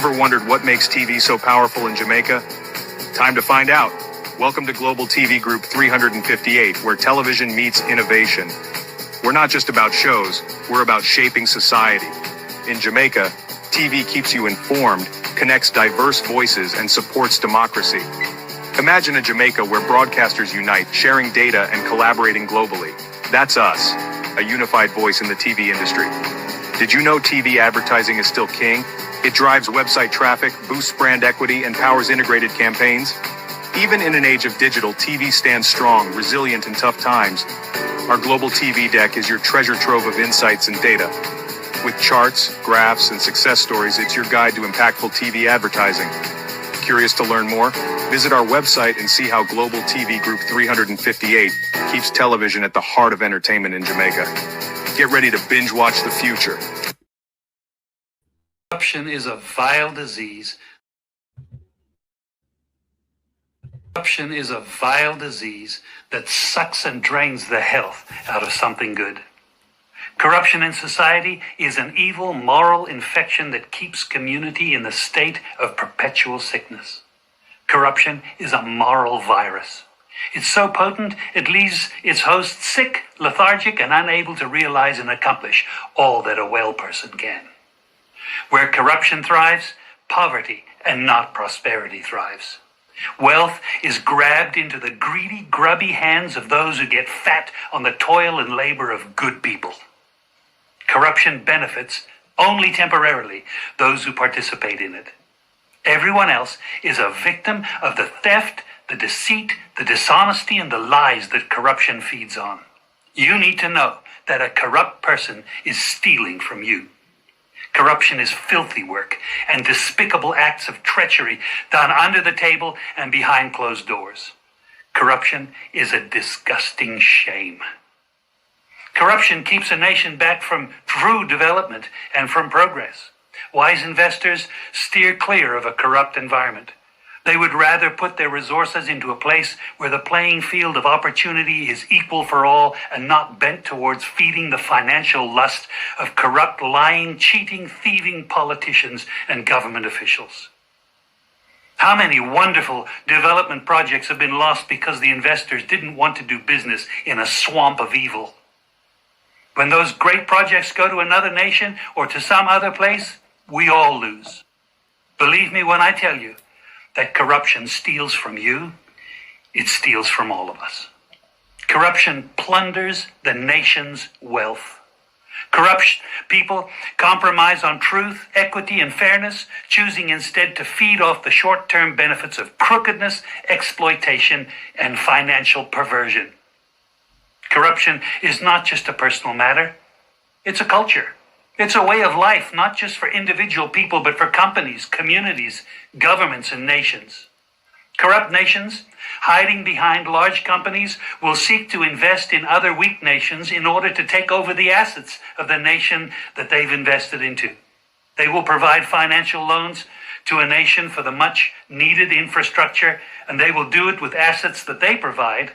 Ever wondered what makes TV so powerful in Jamaica? Time to find out. Welcome to Global TV Group 358, where television meets innovation. We're not just about shows, we're about shaping society. In Jamaica, TV keeps you informed, connects diverse voices, and supports democracy. Imagine a Jamaica where broadcasters unite, sharing data and collaborating globally. That's us, a unified voice in the TV industry. Did you know TV advertising is still king? It drives website traffic, boosts brand equity, and powers integrated campaigns. Even in an age of digital, TV stands strong, resilient in tough times. Our Global TV deck is your treasure trove of insights and data. With charts, graphs, and success stories, it's your guide to impactful TV advertising. Curious to learn more? Visit our website and see how Global TV Group 358 keeps television at the heart of entertainment in Jamaica. Get ready to binge watch the future. Corruption is a vile disease. Corruption is a vile disease that sucks and drains the health out of something good. Corruption in society is an evil moral infection that keeps community in the state of perpetual sickness. Corruption is a moral virus. It's so potent, it leaves its host sick, lethargic, and unable to realize and accomplish all that a well person can. Where corruption thrives, poverty and not prosperity thrives. Wealth is grabbed into the greedy, grubby hands of those who get fat on the toil and labor of good people. Corruption benefits, only temporarily, those who participate in it. Everyone else is a victim of the theft, the deceit, the dishonesty, and the lies that corruption feeds on. You need to know that a corrupt person is stealing from you. Corruption is filthy work and despicable acts of treachery done under the table and behind closed doors. Corruption is a disgusting shame. Corruption keeps a nation back from true development and from progress. Wise investors steer clear of a corrupt environment. They would rather put their resources into a place where the playing field of opportunity is equal for all and not bent towards feeding the financial lust of corrupt, lying, cheating, thieving politicians and government officials. How many wonderful development projects have been lost because the investors didn't want to do business in a swamp of evil? When those great projects go to another nation or to some other place, we all lose. Believe me when I tell you that corruption steals from you, it steals from all of us. Corruption plunders the nation's wealth. Corrupt people compromise on truth, equity, and fairness, choosing instead to feed off the short-term benefits of crookedness, exploitation, and financial perversion. Corruption is not just a personal matter, it's a culture. It's a way of life, not just for individual people, but for companies, communities, governments, and nations. Corrupt nations, hiding behind large companies, will seek to invest in other weak nations in order to take over the assets of the nation that they've invested into. They will provide financial loans to a nation for the much-needed infrastructure, and they will do it with assets that they provide.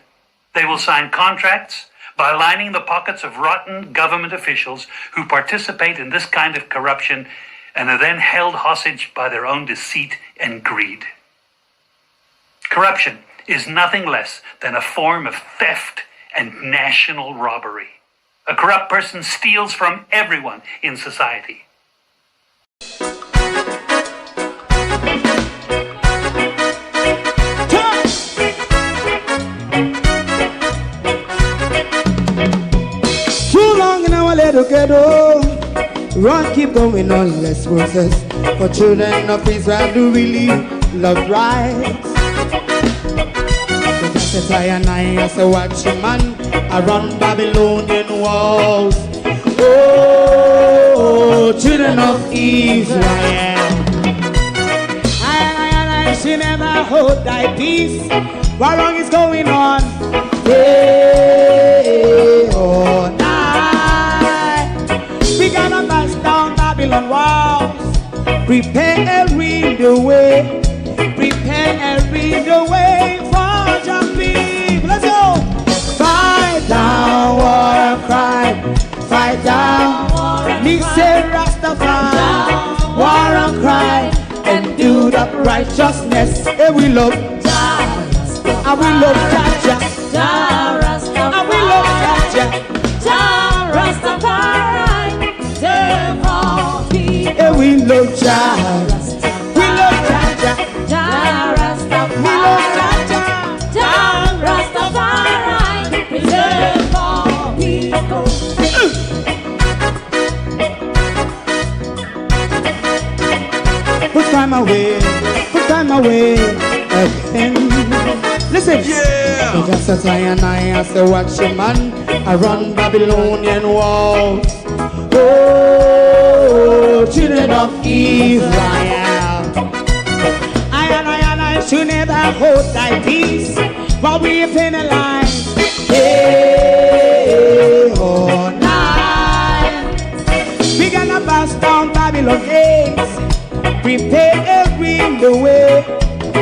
They will sign contracts by lining the pockets of rotten government officials who participate in this kind of corruption and are then held hostage by their own deceit and greed. Corruption is nothing less than a form of theft and national robbery. A corrupt person steals from everyone in society. Ghetto, run, keep going on, let's process. For children of Israel who really love rights. So just as I say, watch a man around Babylonian walls. Oh, children of Israel, I should never hold thy peace. What wrong is going on? Hey, oh, we gotta bust down Babylon walls. Prepare and read the way. Prepare and read the way for your people. Let's go. Fight down war crime. Fight down. Me say Rastafari. War and crime. up righteousness. And we love Jah, and we love Jah, Jah Rasta, and we love Jah, Jah Rastafari, Jah people. And we love Jah, we love Jah, Jah Rastafari, we love Jah, Jah Rastafari, preserve all people. Put time away again. Listen, yeah. So just as I say, watch your man, I run Babylonian walls. Oh, children of Israel, I should never hold thy peace, while we penalize day or night. We gonna bust down Babylon gates. Prepare the way,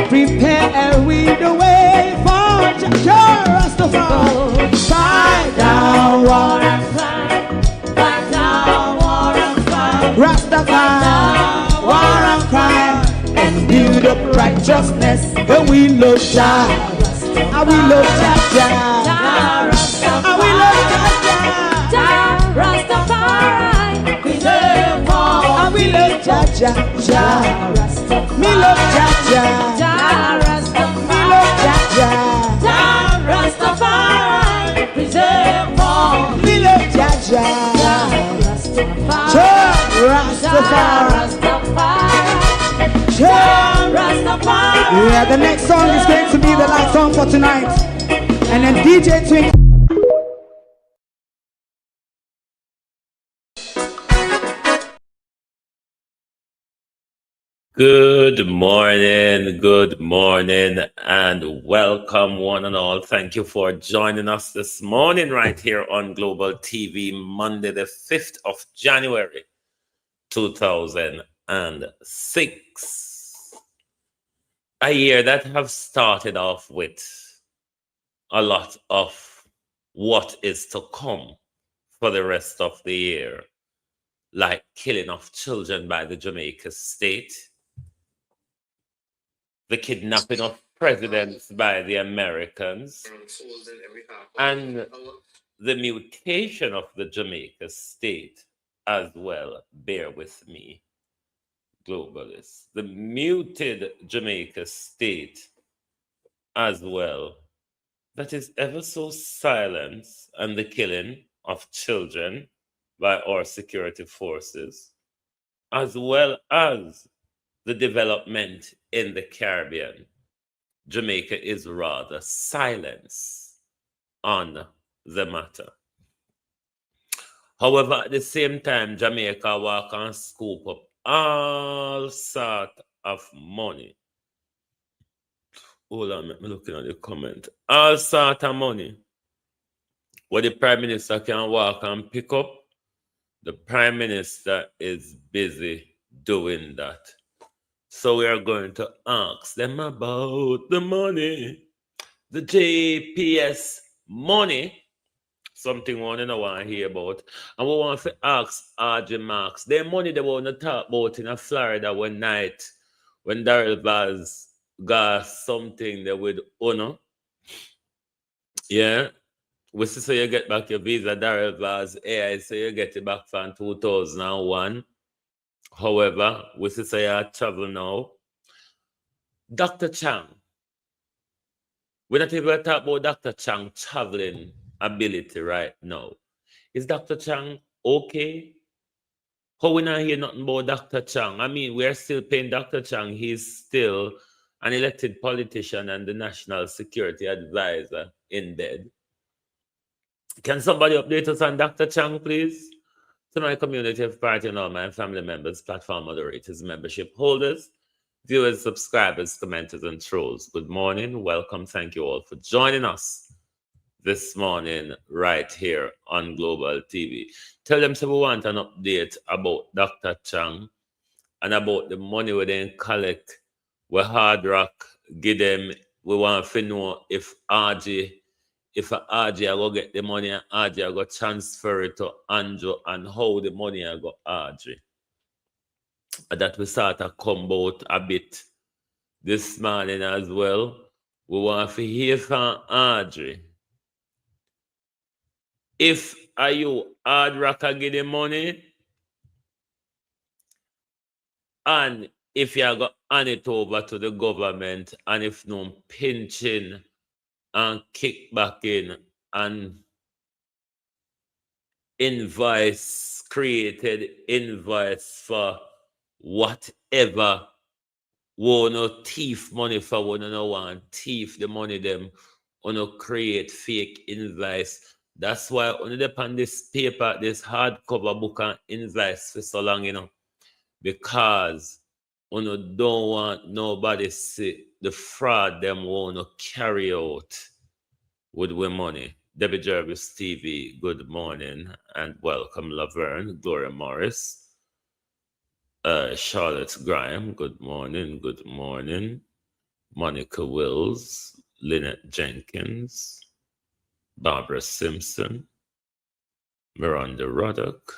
prepare the way for Jah Rastafari. Fight down war and crime, fight down war and crime, Rastafari, war and crime, and build up righteousness. And we love Jah, and we love Jah, Jah Rastafari, and we love Jah, Rastafari, preserve all, and we love Jah, Jah Rasta. Me love Jah, Jah Rasta. Me love Jah, Rastafari, preserve all. Me love Jah, Rastafari, Jah Rastafari. Yeah, the next song is going to be the last song for tonight, and then DJ Twink. Good morning, and welcome one and all. Thank you for joining us this morning right here on Global TV, Monday, the 5th of January, 2006. A year that have started off with a lot of what is to come for the rest of the year, like killing of children by the Jamaica state, the kidnapping of presidents by the Americans, and the mutation of the Jamaica state as well. Bear with me, globalists. The muted Jamaica state as well, that is ever so silent, and the killing of children by our security forces, as well as the development in the Caribbean. Jamaica is rather silent on the matter. However, at the same time, Jamaica walk and scoop up all sort of money. Hold on, I'm looking at the comment. All sort of money. What the Prime Minister can walk and pick up, the Prime Minister is busy doing that. So we are going to ask them about the money, the JPS money, something we want to hear about. And we want to ask AUDREY Marks, the money they want to talk about in Florida one night when Daryl Vaz got something that would honor. Yeah. We see so you get back your visa, Daryl Vaz, AI, so you get it back from 2001. However, we see so you travel now. Dr. Chang. We're not even talking about Dr. Chang traveling ability right now. Is Dr. Chang okay? How we not hear nothing about Dr. Chang? I mean, we're still paying Dr. Chang. He's still an elected politician and the national security advisor in bed. Can somebody update us on Dr. Chang, please? To my community of party and all my family members, platform moderators, membership holders, viewers, subscribers, commenters, and trolls. Good morning. Welcome. Thank you all for joining us this morning right here on Global TV. Tell them so we want an update about Dr. Chang and about the money we didn't collect, where HardRock give them. We want to know if RG will get the money and RG will transfer it to Andrew, and how the money will go RG. That we sort of come out a bit this morning as well. We want to hear from AUDREY. If are you HardRock give the money, and if you go hand it over to the government, and if no pinching and kickbacking and created invoice for whatever, no thief money for one no one thief the money them no create fake invoice. That's why only upon this paper, this hardcover book and invoice for so long, because you don't want nobody see the fraud them want to carry out with we money. Debbie Jervis TV, good morning and welcome. Laverne, Gloria Morris, Charlotte Graham, good morning, good morning. Monica Wills, Lynette Jenkins, Barbara Simpson, Miranda Ruddock,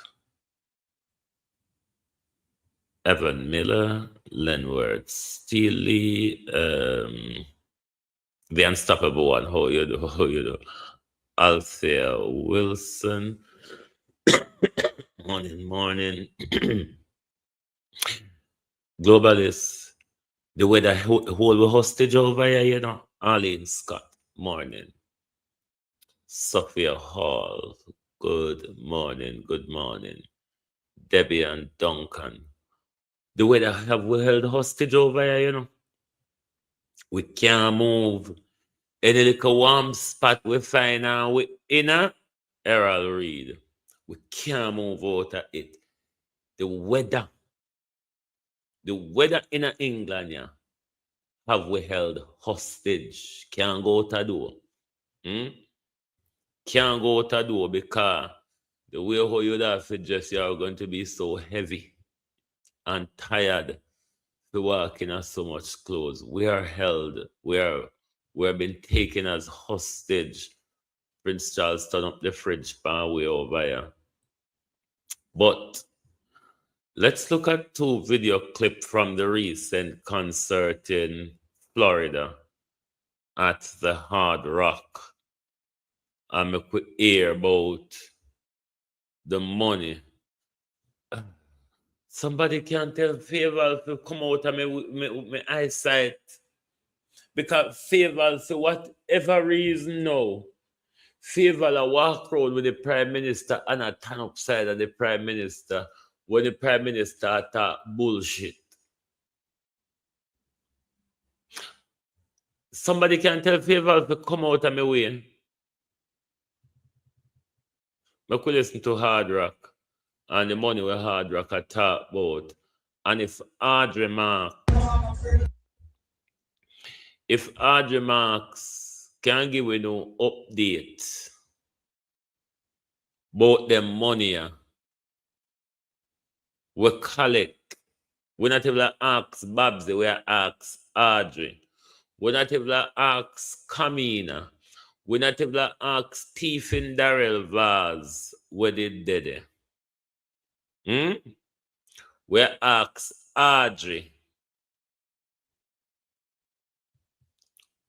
Evan Miller, Lenward Steely, the unstoppable one, how you do? Althea Wilson, morning. Globalist, the way that hold hostage over here, Arlene Scott, morning. Sophia Hall, good morning. Debbie and Duncan, the way that we held hostage over here, we can't move. Any little warm spot we find now we in Errol Reed. We can't move out of it. The weather in England, have we held hostage. Can't go out the door. Can't go out the door because the way how you have to dress, you are going to be so heavy and tired to walk in so much clothes. We are held. We have been taken as hostage. Prince Charles turned up the fridge pan way over here. But let's look at two video clips from the recent concert in Florida at the HardRock. And we could hear about the money. Somebody can tell Favor to come out of my eyesight. Because Favor, for whatever reason now, Favor walk around with the Prime Minister and a turn upside of the Prime Minister when the Prime Minister talk bullshit. Somebody can tell Favor to come out of my way. I could listen to HardRock and the money where HardRock I talk about. And if AUDREY Marks can give you no update about them money we collect. We're not able to ask Babs, we ask AUDREY. We're not able to ask Kamina. We're not able to ask Stephen Darrell Vaz where they did it. We ask AUDREY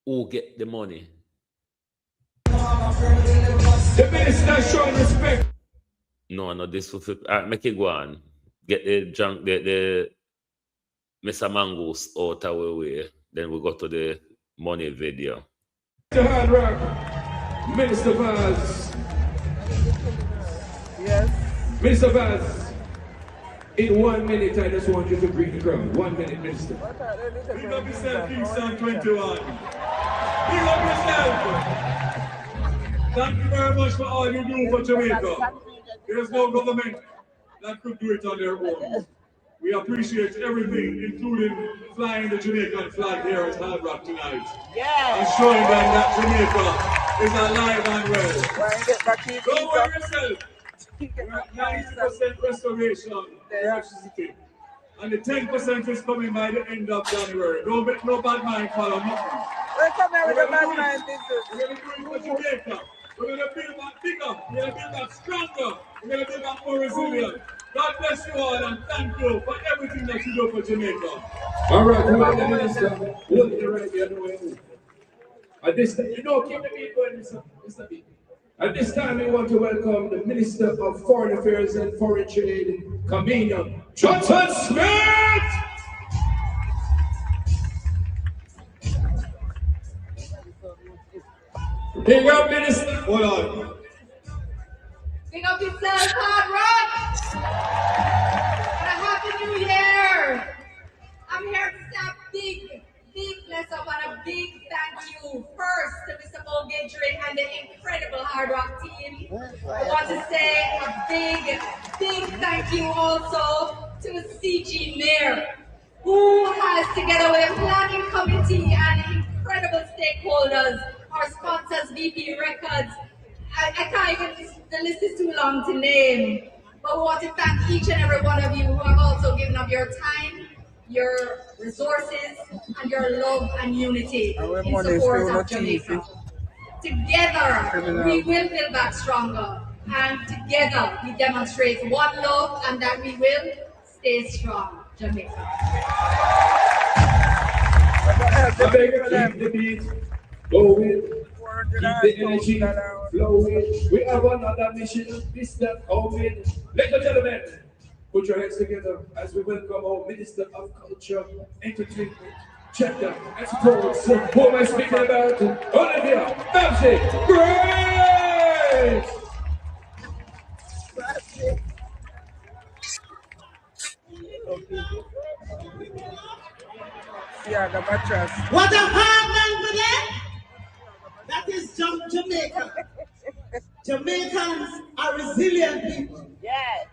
who get the money. The minister showing respect. No, this will fit. Make it go on. Get the junk, the Mr. Mangoes out of our way. Then we go to the money video. The HardRock, Minister Vaz. Yes. Minister Vaz, in 1 minute, I just want you to greet the crowd. 1 minute, Minister. Big up yourself, Kingston 21. Big up yourself. Thank you very much for all you do for Jamaica. There is no government that could do it on their own. We appreciate everything, including flying the Jamaican flag here at HardRock tonight. Yeah. And showing them that Jamaica is alive and well. Don't worry yourself. We're at 90% restoration electricity. And the 10% is coming by the end of January. No bad mind follow nothing. We're coming with a bad mind We're going to do it for Jamaica. We're going to build back bigger. We're going to build back stronger. We're going to build back more resilient. God bless you all and thank you for everything that you do for Jamaica. All right, who are the minister? Who are the right here? At this time, you know, keep the beat going, Mr. B. At this time, we want to welcome the Minister of Foreign Affairs and Foreign Trade, Comedian Johnson Smith! Big up, Minister. Hold on. Big up yourself, HardRock! And a happy new year! I'm here to say a big bless up and a big thank you first to Mr. AUDREY and the incredible HardRock team. I want to say a big thank you also to the CG Mayor, who has, together with a planning committee and incredible stakeholders, our sponsors, VP Records. I can't even, the list is too long to name. But we want to thank each and every one of you who have also given up your time, your resources, and your love and unity in support of Jamaica. Together, we will build back stronger. And together, we demonstrate one love and that we will stay strong, Jamaica. Keep the beat going, keep the energy flowing. We have another mission, this that coming. Ladies and gentlemen, put your hands together as we welcome our Minister of Culture, Entertainment, Gender, and Sports. Who am I speaking about? Olivia Nancy Grace! What a hard man for them! That is Jamaica. Jamaicans are resilient people. Yes.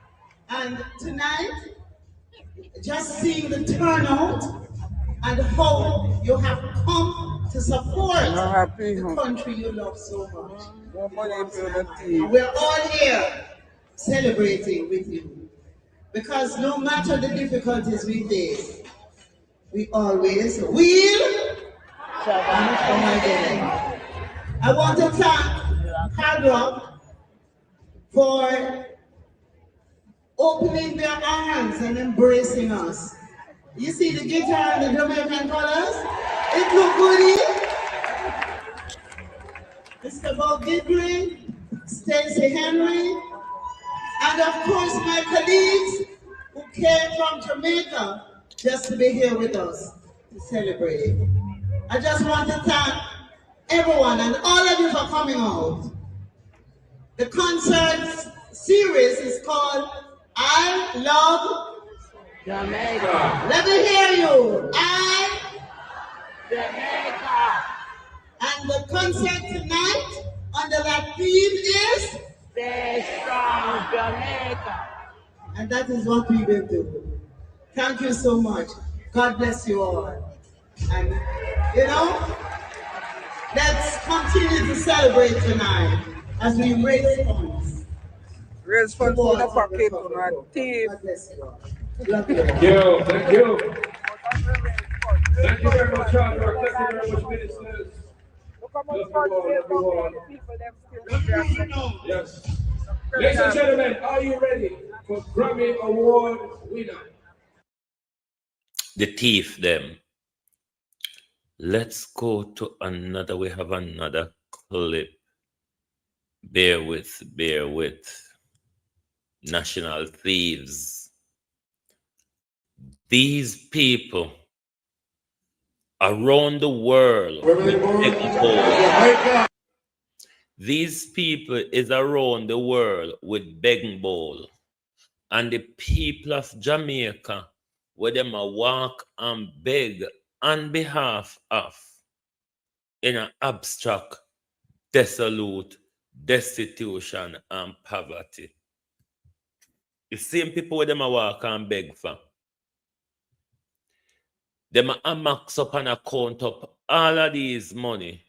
And tonight, just seeing the turnout and how you have come to support the country you love so much. We're all here celebrating with you. Because no matter the difficulties we face, we always will come again. I want to thank HardRock for opening their arms and embracing us. You see the guitar and the Jamaican colors? It look good here. Mr. AUDREY, Stacey Henry, and of course my colleagues who came from Jamaica just to be here with us to celebrate. I just want to thank everyone and all of you for coming out. The concert series is called I Love Jamaica. Let me hear you. Jamaica. And the concert tonight under that theme is Stay strong, Jamaica. and that is what we will do. Thank you so much. God bless you all. And you know, let's continue to celebrate tonight as we raise funds. Raise funds for the pocket on our team. God bless you all. Love you. Thank you. Thank you. Thank you very much, HardRock. Thank you very much, ministers. Yes. Ladies and gentlemen, are you ready for Grammy Award winner? The thief them. Let's go to another. We have another clip. Bear with. National thieves. These people around the world with begging bowl. These people is around the world with begging bowl. And the people of Jamaica, where them a walk and beg on behalf of in an abstract, desolate, destitution, and poverty. The same people where them a walk and beg for. Them a max up and account up all of these money.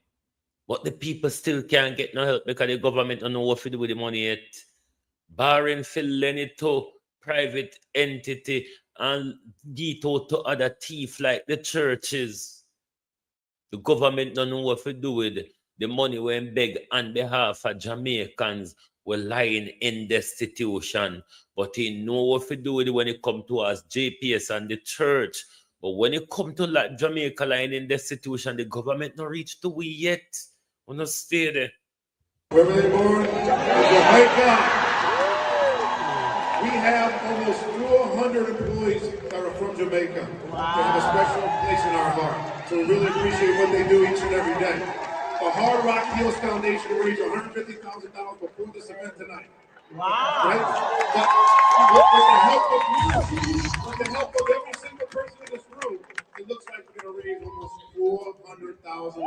But the people still can't get no help because the government don't know what to do with the money yet. Barring for lending it to private entity and give it out to other thief like the churches. The government don't know what to do with the money when beg on behalf of Jamaicans were lying in destitution. But he know what to do with it when it comes to us, JPS and the church. But when it come to like Jamaica line in destitution, the government not reach to we yet. We not stay there. Where were they born? Jamaica. We have almost 400 employees that are from Jamaica. Wow. They have a special place in our heart. So we really appreciate what they do each and every day. The HardRock Heals Foundation raised $150,000 before this event tonight. Wow. Right? But with the help of every single person in this room, it looks like we're going to raise almost $400,000.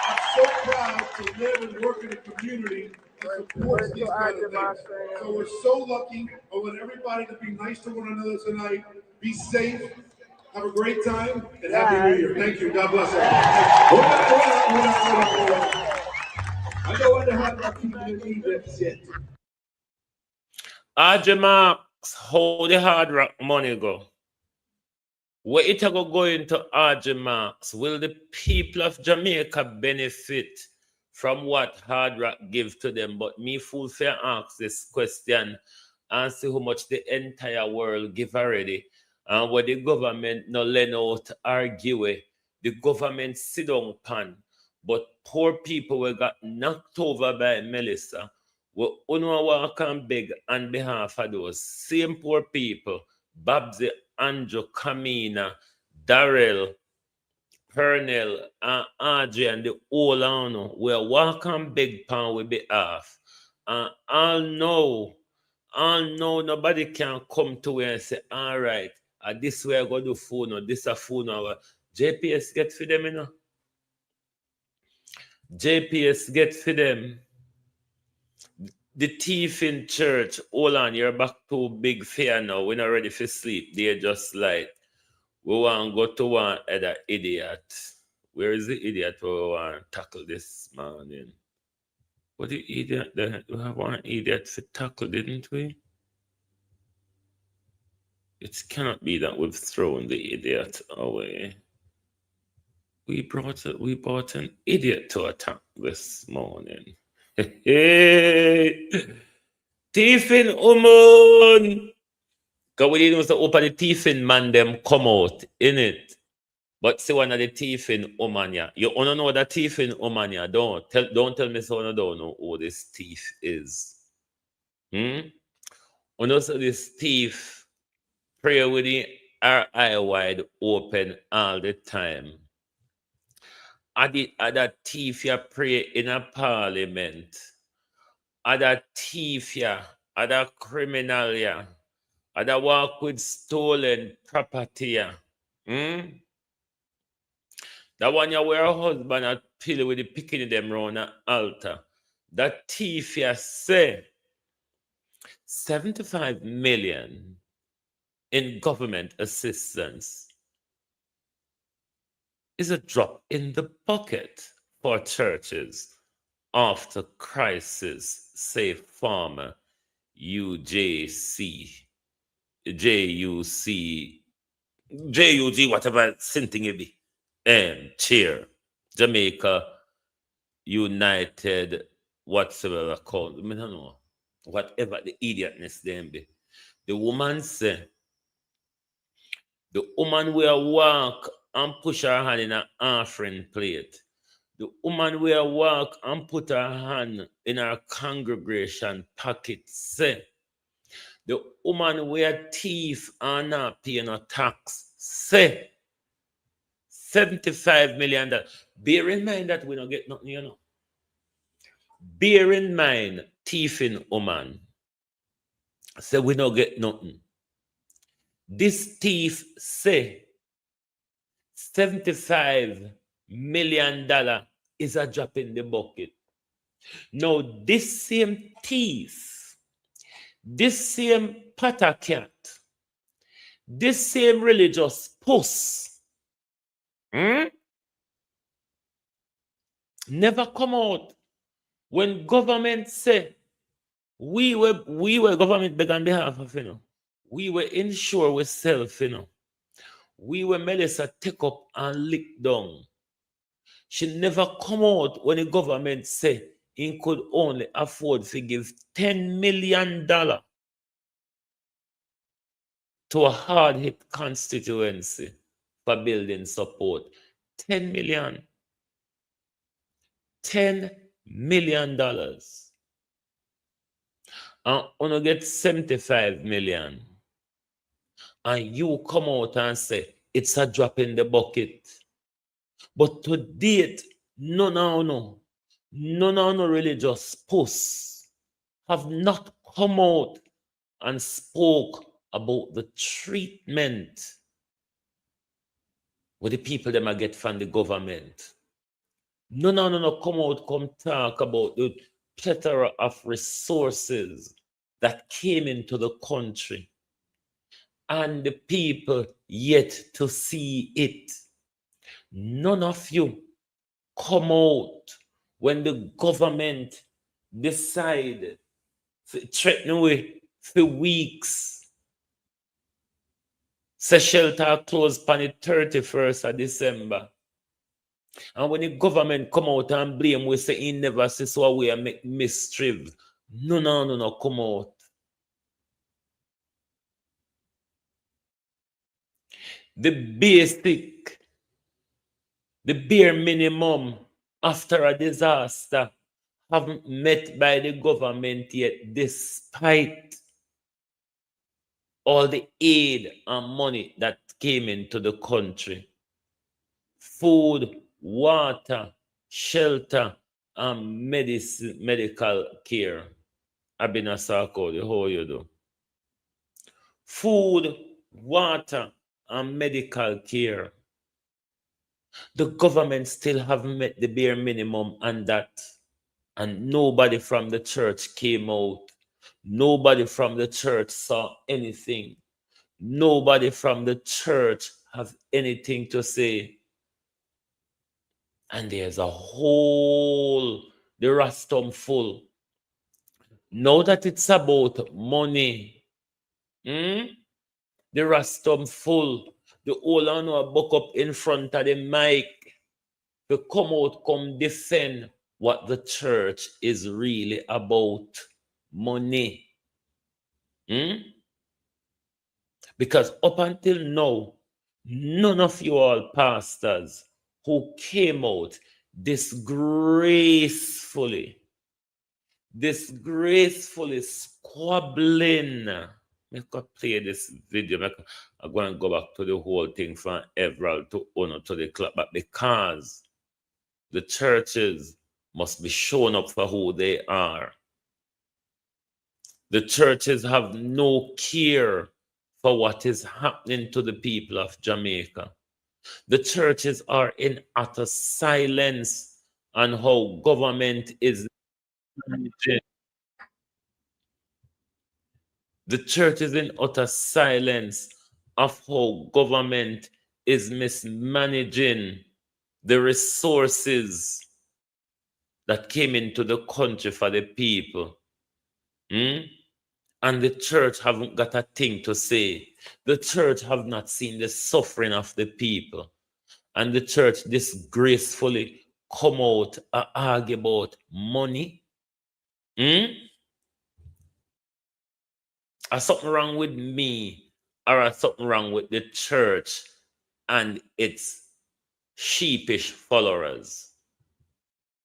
I'm so proud to live and work in a community that supports these kind of things. So we're so lucky. I want everybody to be nice to one another tonight. Be safe. Have a great time and Happy New Year. Thank you. God bless everyone. I don't want to have my people in Egypt yet. AUDREY Marks, how the HardRock money go? Where it go into AUDREY Marks? Will the people of Jamaica benefit from what HardRock give to them? But me fool fair ask this question and see how much the entire world give already. And what the government no learn out argue, the government sit down pan. But poor people will got knocked over by Melissa. We only walk and beg on behalf of those same poor people, Babsy, Andrew, Kamina, Darrell, Pernell, and AUDREY, and the whole on we walk and beg pan with behalf. And all know nobody can come to where and say, all right, this way I go do phone or this a phone or JPS get for them, you know. JPS get for them. The thief in church, hold on, you're back to big fear now. We're not ready for sleep. They're just like, we want to go to one other idiot. Where is the idiot we want to tackle this morning? What the idiot? We have one idiot to tackle, didn't we? It cannot be that we've thrown the idiot away. We brought an idiot to attack this morning. Hey, Tiffin Uman. Because we didn't know open the Tiffin man them come out in it. But see one of the Tiffin Uman, yeah. You wanna know that Tiffin Uman, yeah. Don't tell me so you don't know who this thief is. You know so this thief pray with the eye wide open all the time. That thief ya pray in a parliament. That thief ya, that criminal ya, that walk with stolen property ya. That one ya wear a husband a pill with the picking them round the altar. That thief ya say 75 million in government assistance is a drop in the bucket for churches after crisis, say former UJC, JUG, whatever something it be, chair, Jamaica United, whatsoever called, I don't know, whatever the idiotness them be. The woman say, the woman will walk and push her hand in an offering plate. The woman will walk and put her hand in her congregation pocket. Say, the woman will thief and not pay no tax. Say, $75 million. Bear in mind that we don't get nothing, you know. Bear in mind, thieving woman. Say, we don't get nothing. This thief say $75 million is a drop in the bucket. Now, this same thief, this same pata cat, this same religious puss, never come out when government say we were government beg on behalf of, you know. We were insure with self, you know. We were Melissa take up and lick down. She never come out when the government say he could only afford to give $10 million to to a hard-hit constituency for building support. $10 million. $10 million. And you get 75 million. And you come out and say, it's a drop in the bucket. But to date, no religious posts have not come out and spoke about the treatment with the people that might get from the government. No, come out, come talk about the plethora of resources that came into the country and the people yet to see it. None of you come out when the government decide to threaten away for weeks. Say shelter closed on the 31st of December. And when the government come out and blame, we say he never see so we are make mischief. No, come out. The bare minimum after a disaster haven't met by the government yet, despite all the aid and money that came into the country. Food, water, shelter, and medical care. I've been a Sarko, how you do? Food, water, and medical care. The government still haven't met the bare minimum on that. And nobody from the church came out. Nobody from the church saw anything. Nobody from the church have anything to say. And there's a whole, the rostrum full. Now that it's about money, the rostrum full. The whole owner buck up in front of the mic to come out, come defend what the church is really about. Money. Because up until now, none of you all pastors who came out disgracefully squabbling. I could play this video. I'm going to go back to the whole thing from Everald to Ono to the club, but because the churches must be shown up for who they are. The churches have no care for what is happening to the people of Jamaica. The churches are in utter silence on how government is managing. The church is in utter silence of how government is mismanaging the resources that came into the country for the people. And the church haven't got a thing to say. The church have not seen the suffering of the people. And the church disgracefully come out and argue about money. Are something wrong with me, or something wrong with the church and its sheepish followers?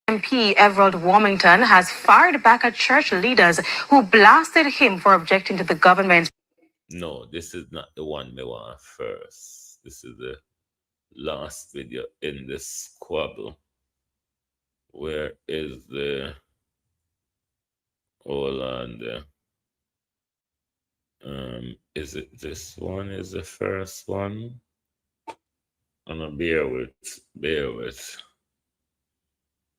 MP Everald Warmington has fired back at church leaders who blasted him for objecting to the government. No, this is not the one we want first. This is the last video in this squabble. Where is the... Hold on there. Is it this one is the first one? I'm gonna bear with.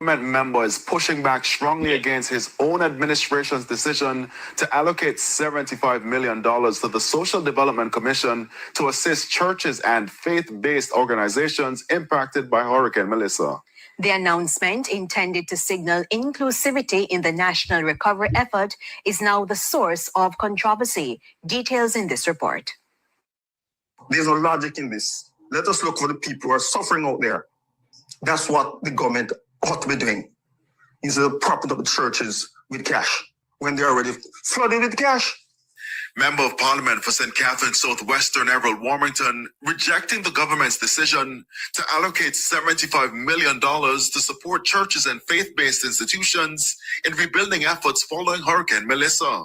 Member is pushing back strongly against his own administration's decision to allocate $75 million to the Social Development Commission to assist churches and faith-based organizations impacted by Hurricane Melissa. The announcement, intended to signal inclusivity in the national recovery effort, is now the source of controversy. Details in this report. There's no logic in this. Let us look for the people who are suffering out there. That's what the government ought to be doing. Instead of propping up the churches with cash when they're already flooded with cash. Member of Parliament for St. Catharines Southwestern Everett Warmington rejecting the government's decision to allocate $75 million to support churches and faith-based institutions in rebuilding efforts following Hurricane Melissa.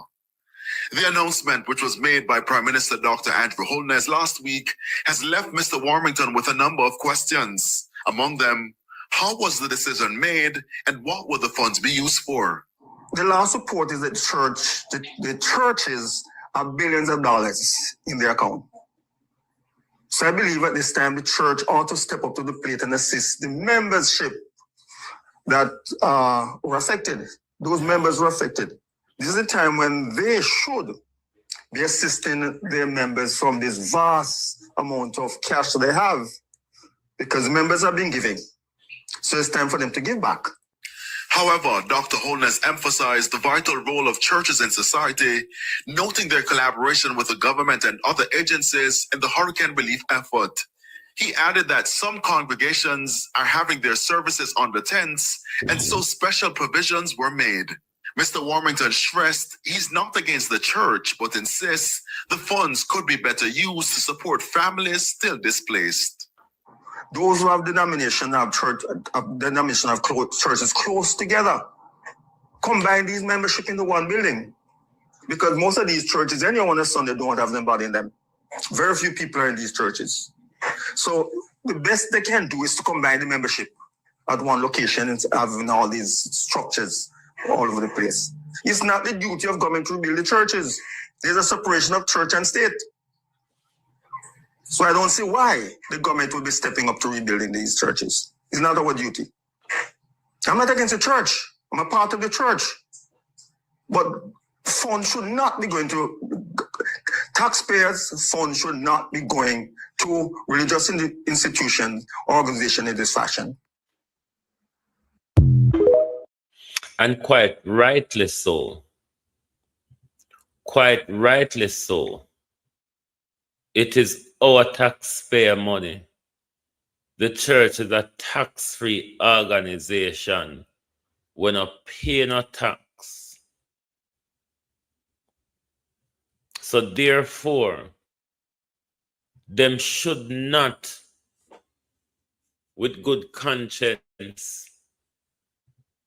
The announcement, which was made by Prime Minister Dr. Andrew Holness last week, has left Mr. Warmington with a number of questions. Among them, how was the decision made and what will the funds be used for? The last support is that the churches have billions of dollars in their account. So I believe at this time the church ought to step up to the plate and assist the membership that were affected. Those members were affected. This is the time when they should be assisting their members from this vast amount of cash that they have, because members have been giving. So it's time for them to give back. However, Dr. Holness emphasized the vital role of churches in society, noting their collaboration with the government and other agencies in the hurricane relief effort. He added that some congregations are having their services under tents, and so special provisions were made. Mr. Warmington stressed he's not against the church, but insists the funds could be better used to support families still displaced. Those who have denomination have churches close together. Combine these membership into one building. Because most of these churches, anyone on a Sunday, don't have anybody in them. Very few people are in these churches. So the best they can do is to combine the membership at one location and having all these structures all over the place. It's not the duty of government to rebuild the churches. There's a separation of church and state. So I don't see why the government will be stepping up to rebuilding these churches. It's not our duty. I'm not against the church. I'm a part of the church. But funds should not be going to taxpayers. Funds should not be going to religious institutions or organizations in this fashion. And quite rightly so. Quite rightly so. It is our taxpayer money. The church is a tax-free organization. We're not paying a tax. So therefore, them should not, with good conscience,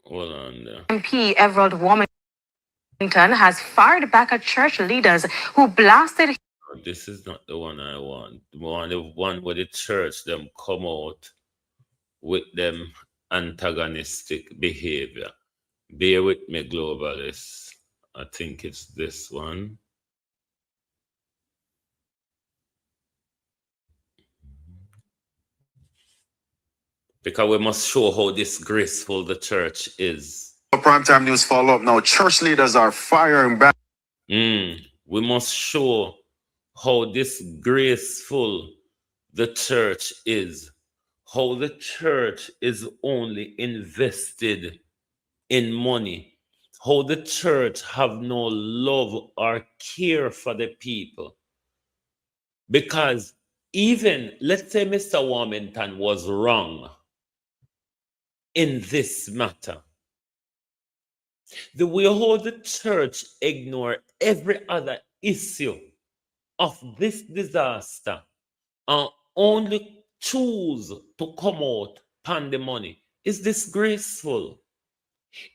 hold on there. MP Everett Warmington has fired back at church leaders who blasted. This is not the one I want. The one where the church them come out with them antagonistic behavior. Bear with me, globalists. I think it's this one. Because we must show how disgraceful the church is. Primetime News follow-up now. Church leaders are firing back. We must show how disgraceful the church is. How the church is only invested in money. How the church have no love or care for the people. Because even, let's say Mr. Warmington was wrong in this matter. The way how the church ignore every other issue of this disaster and only choose to come out upon the money is disgraceful.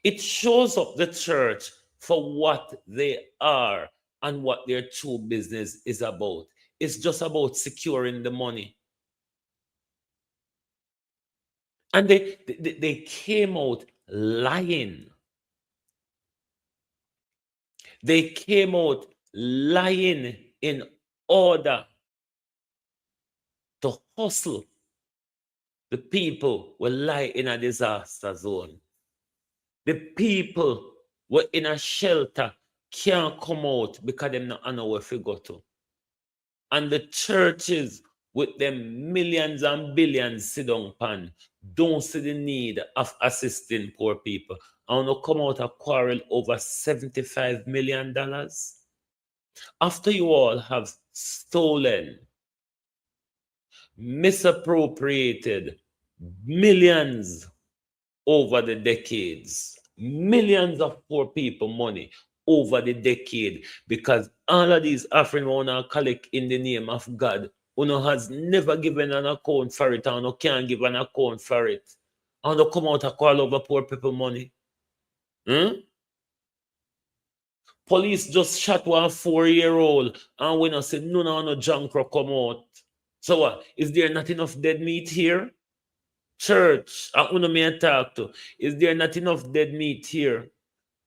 It shows up the church for what they are and what their true business is about. It's just about securing the money. And they came out lying. They came out lying in order to hustle the people who lie in a disaster zone. The people were in a shelter can't come out because they don't know where to go to. And the churches with them millions and billions sit down pan don't see the need of assisting poor people. I want to come out a quarrel over $75 million. After you all have stolen, misappropriated millions over the decades, millions of poor people money, over the decade, because all of these offering wanna collect in the name of God, Uno has never given an account for it, and Uno can't give an account for it. And Uno come out and call over poor people money. Police just shot one 4-year-old, and we not say no junk rock come out. So what? Is there not enough dead meat here? Church, I Uno may talk to. Is there not enough dead meat here?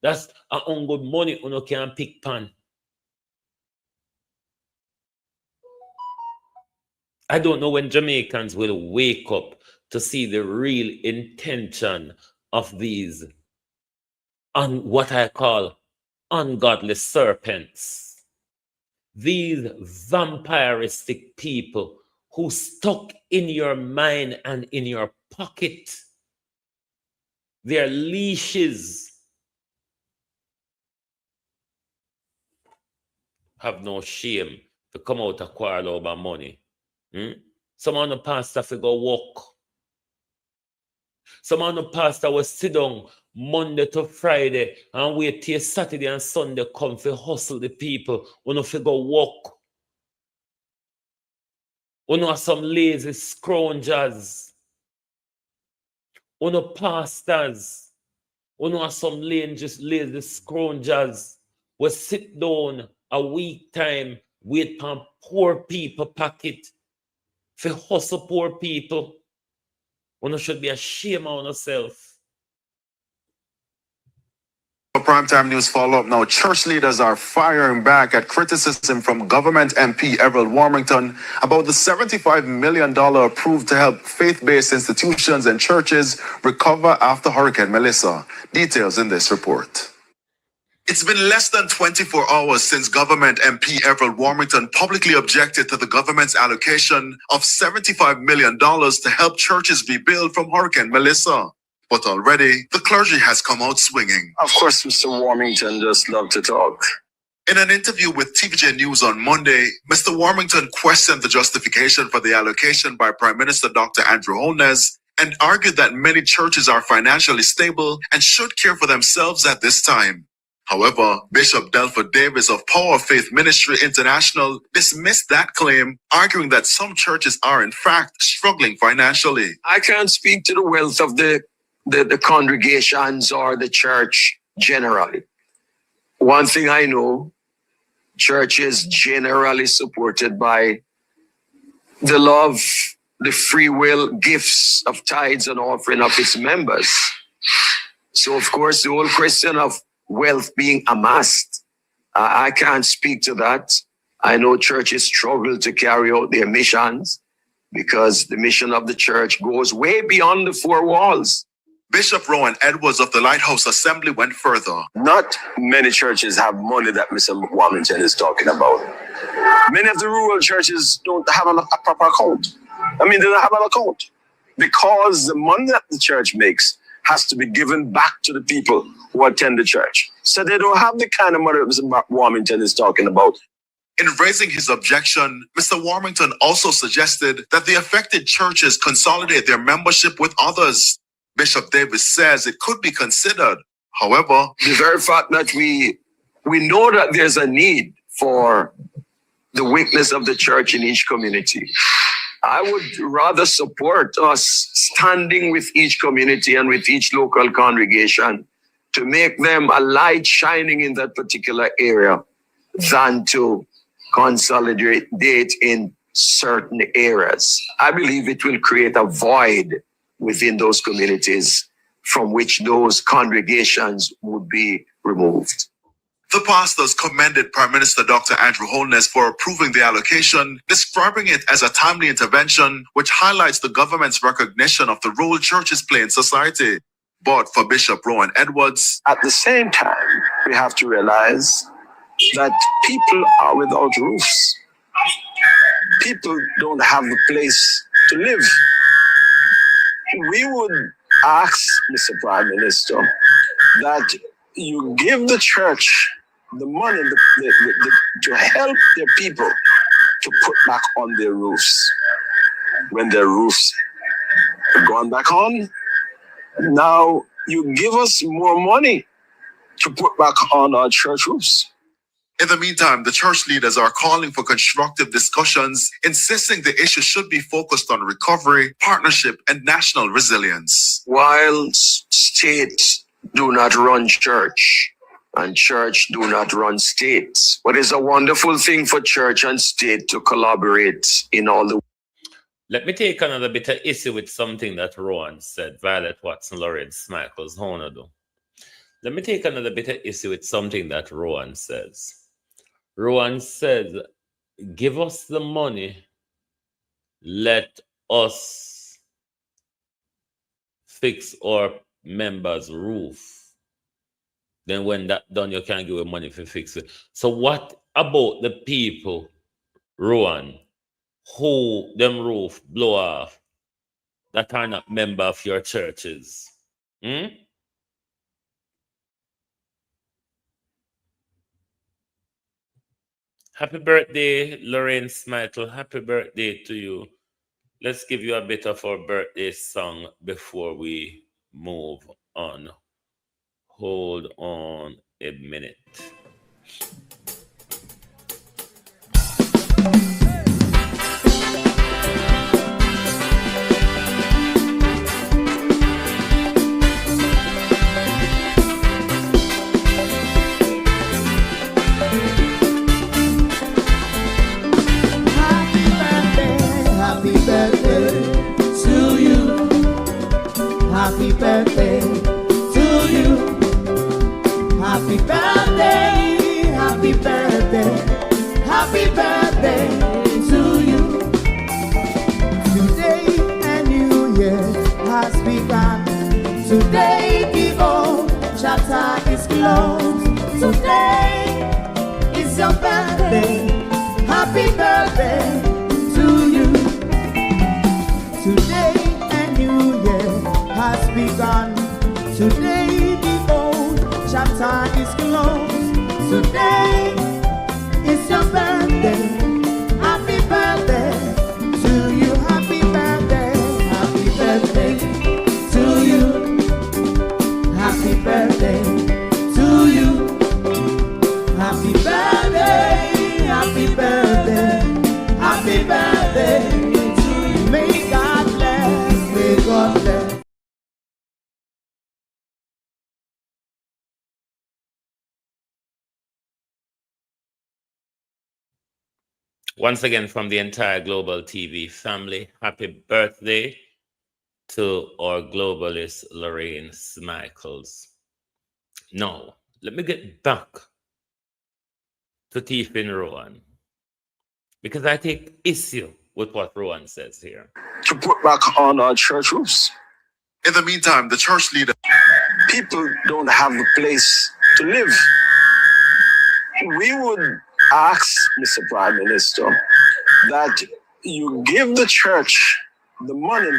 That's a good money Uno can pick pan. I don't know when Jamaicans will wake up to see the real intention of these what I call ungodly serpents. These vampiristic people who stuck in your mind and in your pocket. Their leashes have no shame to come out and quarrel over money. Some of the pastor fi go walk. Some of the pastor will sit down Monday to Friday and wait till Saturday and Sunday come fi hustle the people. Uno fi go walk. Uno are some lazy scroungers. Uno pastors. Uno are some lazy scroungers. We sit down a week time, wait for poor people pocket. For hustle poor people. Uno should be ashamed of yourself. Primetime News follow-up now. Church leaders are firing back at criticism from government MP Everett Warmington about the $75 million approved to help faith-based institutions and churches recover after Hurricane Melissa. Details in this report. It's been less than 24 hours since government MP Everett Warmington publicly objected to the government's allocation of $75 million to help churches rebuild from Hurricane Melissa. But already, the clergy has come out swinging. Of course, Mr. Warmington just loved to talk. In an interview with TVJ News on Monday, Mr. Warmington questioned the justification for the allocation by Prime Minister Dr. Andrew Holness and argued that many churches are financially stable and should care for themselves at this time. However, Bishop Delford Davis of Power of Faith Ministry International dismissed that claim, arguing that some churches are in fact struggling financially. I can't speak to the wealth of the congregations or the church generally. One thing I know, church is generally supported by the love, the free will gifts of tithes and offering of its members. So of course, the whole question of wealth being amassed, I can't speak to that. I know churches struggle to carry out their missions because the mission of the church goes way beyond the four walls. Bishop Rowan Edwards of the Lighthouse Assembly went further. Not many churches have money that Mr. Warmington is talking about. Many of the rural churches don't have a proper account. They don't have an account because the money that the church makes has to be given back to the people who attend the church. So they don't have the kind of money that Mr. Warmington is talking about. In raising his objection, Mr. Warmington also suggested that the affected churches consolidate their membership with others. Bishop Davis says it could be considered. However, the very fact that we know that there's a need for the weakness of the church in each community, I would rather support us standing with each community and with each local congregation to make them a light shining in that particular area than to consolidate in certain areas. I believe it will create a void within those communities from which those congregations would be removed. The pastors commended Prime Minister Dr. Andrew Holness for approving the allocation, describing it as a timely intervention which highlights the government's recognition of the role churches play in society. But for Bishop Rowan Edwards, at the same time, we have to realize that people are without roofs. People don't have a place to live. We would ask Mr. Prime Minister that you give the church the money to help their people to put back on their roofs. When their roofs have gone back on, now you give us more money to put back on our church roofs. In the meantime, the church leaders are calling for constructive discussions, insisting the issue should be focused on recovery, partnership, and national resilience. While states do not run church, and church do not run states, but it's a wonderful thing for church and state to collaborate in all the. Let me take another bit of issue with something that Rowan said. Violet Watson, Lawrence Michaels, Honado. Let me take another bit of issue with something that Rowan says. Rowan says, give us the money, let us fix our members' roof. Then when that's done, you can give them money for fix it. So what about the people, Rowan, who them roof blow off that are not member of your churches? Happy birthday, Lorraine Smitle. Happy birthday to you. Let's give you a bit of our birthday song before we move on. Hold on a minute. Happy birthday to you. Happy birthday to you. Happy birthday, happy birthday, happy birthday to you. Today a new year has begun. Today the old chapter is closed. Today is your birthday. Happy birthday to you. Today a new year has begun. Today the old chapter is closed. Today is your birthday. Happy birthday to you. Happy birthday. Happy birthday to you. Happy birthday to you. Happy birthday. Happy birthday. Happy birthday to you. May God bless. May God bless. Once again, from the entire Global TV family, happy birthday to our globalist Lorraine Michaels. Now, let me get back to Tiffin Rowan, because I take issue with what Rowan says here. To put back on our church roofs. In the meantime, the church leader. People don't have a place to live. We would ask, Mr. Prime Minister, that you give the church the money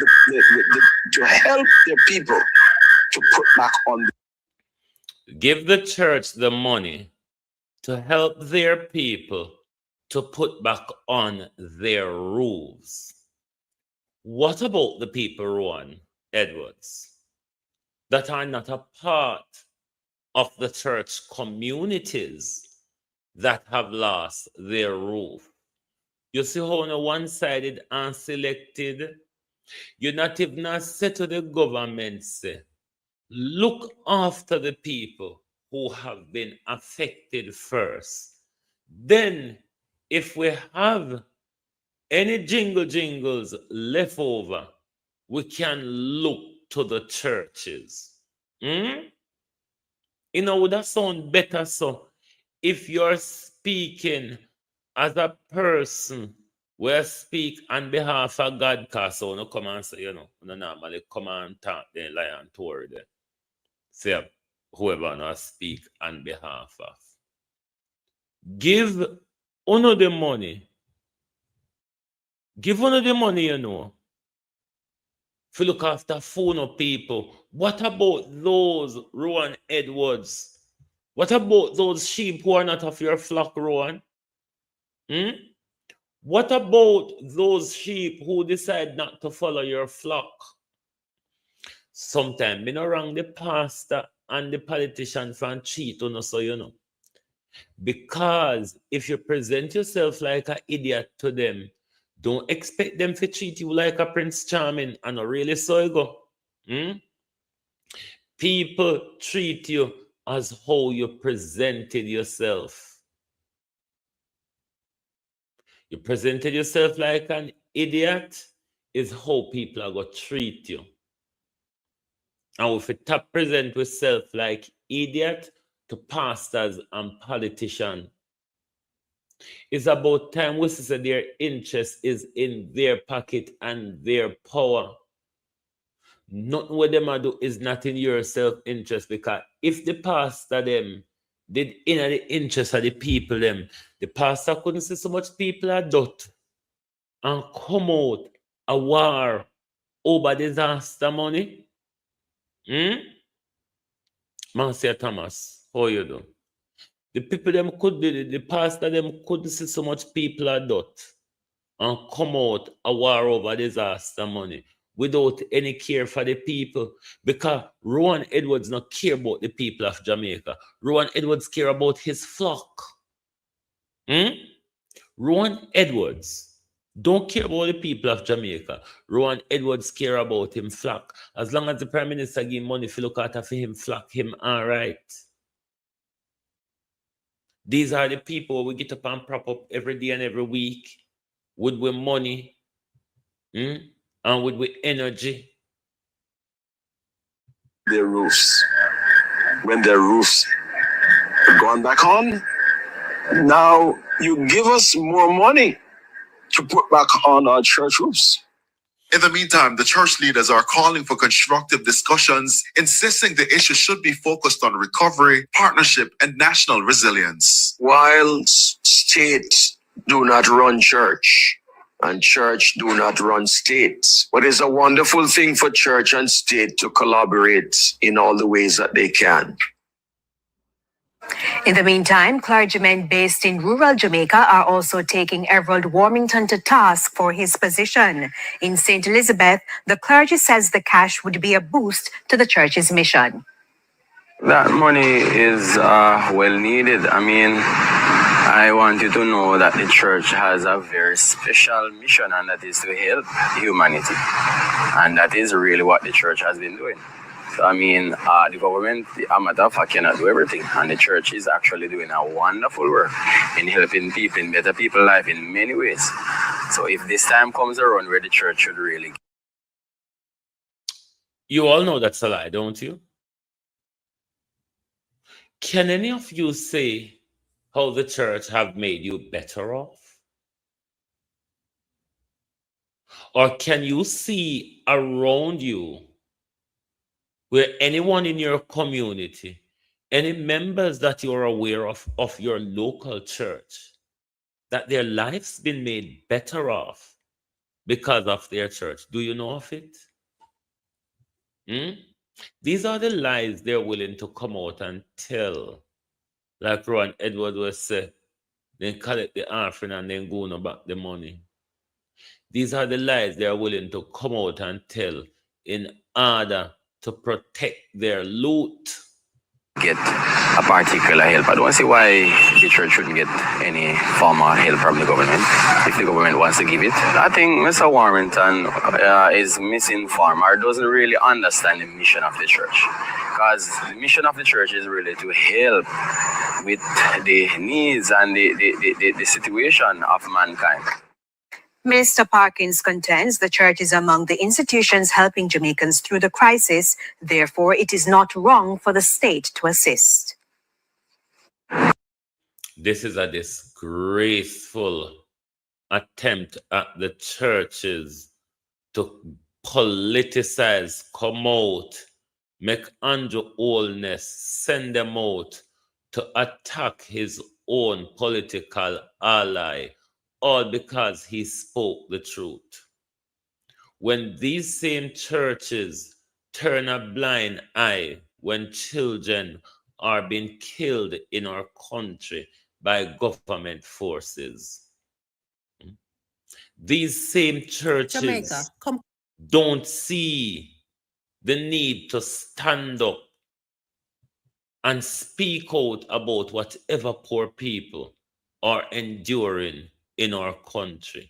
to help their people to put back on. Give the church the money to help their people to put back on their roofs. What about the people, Rowan Edwards, that are not a part of the church communities that have lost their roof? You see how on a one-sided and selected, you're not even said to the government, say, look after the people who have been affected first. Then, if we have any jingles left over, we can look to the churches. You know, would that sound better so if you're speaking as a person where speak on behalf of God, because so no come and say, you know, no normally come and talk the lion toward them. Say whoever not speak on behalf of. Give honor the money. Give honor the money, you know. If you look after phone people, what about those, Rowan Edwards? What about those sheep who are not of your flock, Rowan? What about those sheep who decide not to follow your flock? Sometimes, me no wrong the pastor and the politicians from cheat on us, so you know. Because if you present yourself like an idiot to them, don't expect them to treat you like a Prince Charming and a really so you go. People treat you as how you presented yourself. You presented yourself like an idiot is how people are going to treat you. And if you top present yourself like idiot to pastors and politicians, it's about time we see their interest is in their pocket and their power. Nothing what them are do is not in your self-interest, because if the pastor them did in the interest of the people them, the pastor couldn't see so much people are dot and come out a war over disaster money. Marcia Thomas, how you do? The people them could the pastor them couldn't see so much people are dot and come out a war over disaster money without any care for the people, because Rowan Edwards not care about the people of Jamaica. Rowan Edwards care about his flock. Rowan Edwards don't care about the people of Jamaica. Rowan Edwards care about him flock. As long as the Prime Minister give him money to look after for him flock, him all right. These are the people we get up and prop up every day and every week with money and with energy. Their roofs. When their roofs are gone back on, now you give us more money to put back on our church roofs. In the meantime, the church leaders are calling for constructive discussions, insisting the issue should be focused on recovery, partnership, and national resilience. While state do not run church, and church do not run state, but it's a wonderful thing for church and state to collaborate in all the ways that they can. In the meantime, clergymen based in rural Jamaica are also taking Everald Warmington to task for his position. In St. Elizabeth, the clergy says the cash would be a boost to the church's mission. That money is well needed. I mean, I want you to know that the church has a very special mission, and that is to help humanity. And that is really what the church has been doing. So, I mean, the government, a matter of fact, cannot do everything. And the church is actually doing a wonderful work in helping people, in better people's life in many ways. So if this time comes around where the church should really... You all know that's a lie, don't you? Can any of you say how the church have made you better off? Or can you see around you where anyone in your community, any members that you're aware of your local church, that their lives been made better off because of their church? Do you know of it? These are the lies they're willing to come out and tell. Like Ron Edward was said, then collect the offering and then go on back the money. These are the lies they are willing to come out and tell in order to protect their loot. Get a particular help. I don't see why the church shouldn't get any form of help from the government if the government wants to give it. I think Mr. Warrington is misinformed or doesn't really understand the mission of the church. Because the mission of the church is really to help with the needs and the situation of mankind. Minister Parkins contends the church is among the institutions helping Jamaicans through the crisis. Therefore, it is not wrong for the state to assist. This is a disgraceful attempt at the churches to politicize, come out, make Andrew Holness send them out to attack his own political ally, all because he spoke the truth. When these same churches turn a blind eye when children are being killed in our country by government forces, these same churches don't see the need to stand up and speak out about whatever poor people are enduring in our country.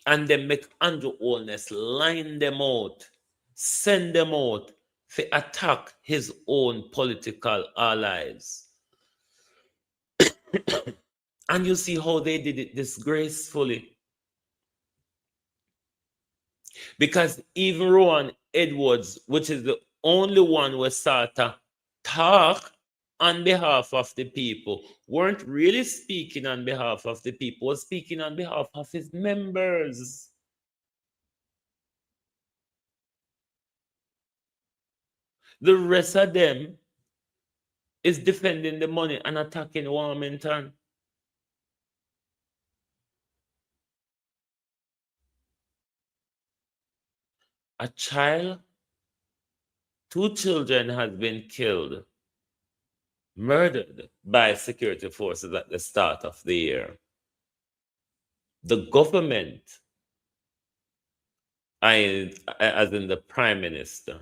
And then make Andrew Holness line them out, send them out to attack his own political allies. And you see how they did it disgracefully. Because even Rowan Edwards, which is the only one who started to talk on behalf of the people, weren't really speaking on behalf of the people, was speaking on behalf of his members. The rest of them is defending the money and attacking Wilmington. A child, 2 children have been killed, murdered by security forces at the start of the year. The government, as in the Prime Minister,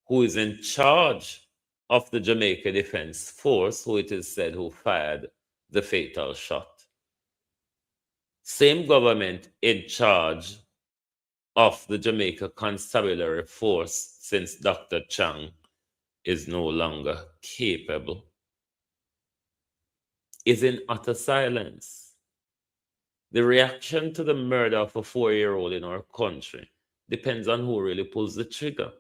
who is in charge of the Jamaica Defense Force, who it is said who fired the fatal shot. Same government in charge of the Jamaica Constabulary Force, since Dr. Chang is no longer capable, is in utter silence. The reaction to the murder of a 4-year-old in our country depends on who really pulls the trigger.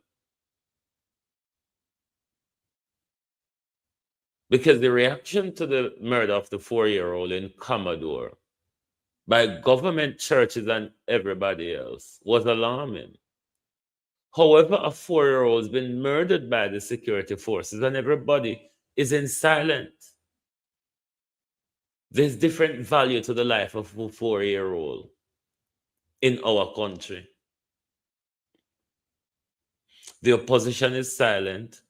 Because the reaction to the murder of the 4-year-old in Commodore by government, churches, and everybody else was alarming. However, a 4-year-old has been murdered by the security forces and everybody is in silence. There's different value to the life of a 4-year-old in our country. The opposition is silent.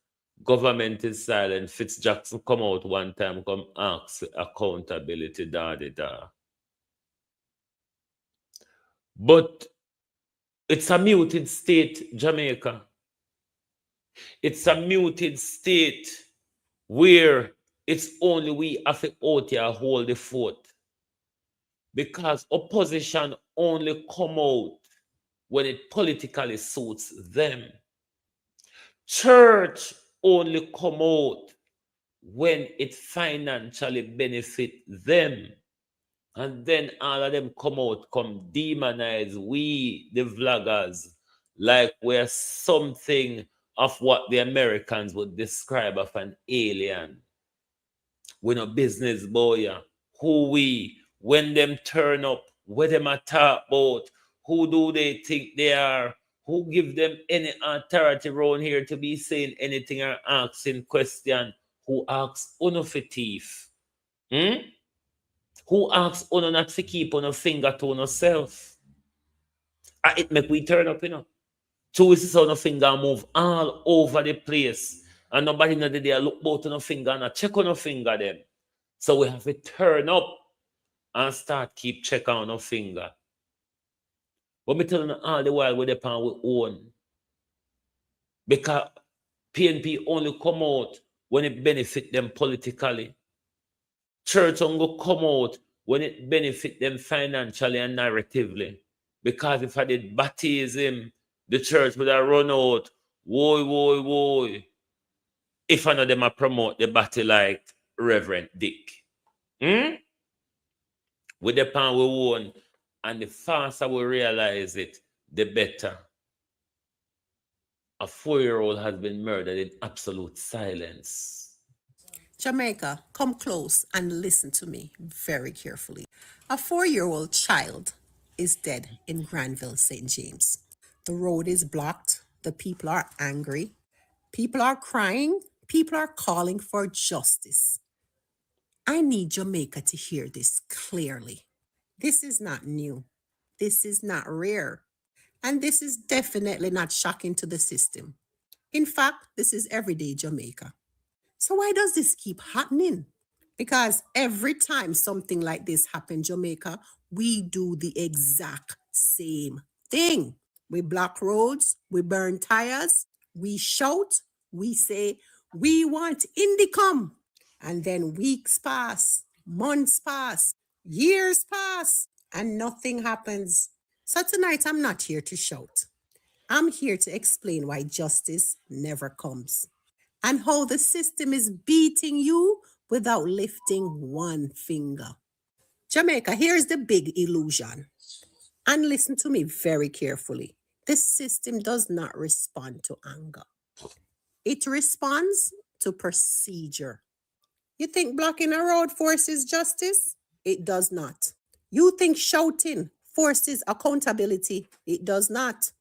Government is silent. Fitzjackson come out one time, come ask accountability, da-da-da. But it's a muted state, Jamaica. It's a muted state where it's only we have to out here hold the fort. Because opposition only come out when it politically suits them. Church only come out when it financially benefits them. And then all of them come out, come demonize we, the vloggers, like we're something of what the Americans would describe of an alien. We're no business boy. Who we, when them turn up, what them a talk about, who do they think they are, who give them any authority around here to be saying anything or asking question, who asks uno for thief? Who asks uno not to keep on a finger to yourself? It make we turn up, you know. So we see on a finger move all over the place. And nobody know that they look both on a finger and check on a finger them. So we have to turn up and start keep checking on a finger. But me telling you all the while we depend on we own. Because PNP only come out when it benefit them politically. Church only come out when it benefit them financially and narratively. Because if I did baptism, the church would have run out. Woy. If I know them I promote the battle like Reverend Dick. We depend we own. And the faster we realize it, the better. A 4-year-old has been murdered in absolute silence. Jamaica, come close and listen to me very carefully. A 4-year-old child is dead in Granville, St. James. The road is blocked. The people are angry. People are crying. People are calling for justice. I need Jamaica to hear this clearly. This is not new. This is not rare. And this is definitely not shocking to the system. In fact, this is everyday Jamaica. So why does this keep happening? Because every time something like this happens in Jamaica, we do the exact same thing. We block roads, we burn tires, we shout, we say, We want Indicom. And then weeks pass, months pass, years pass, and nothing happens. So tonight, I'm not here to shout. I'm here to explain why justice never comes and how the system is beating you without lifting one finger. Jamaica, here's the big illusion. And listen to me very carefully. The system does not respond to anger. It responds to procedure. You think blocking a road forces justice? It does not. You think shouting forces accountability? It does not.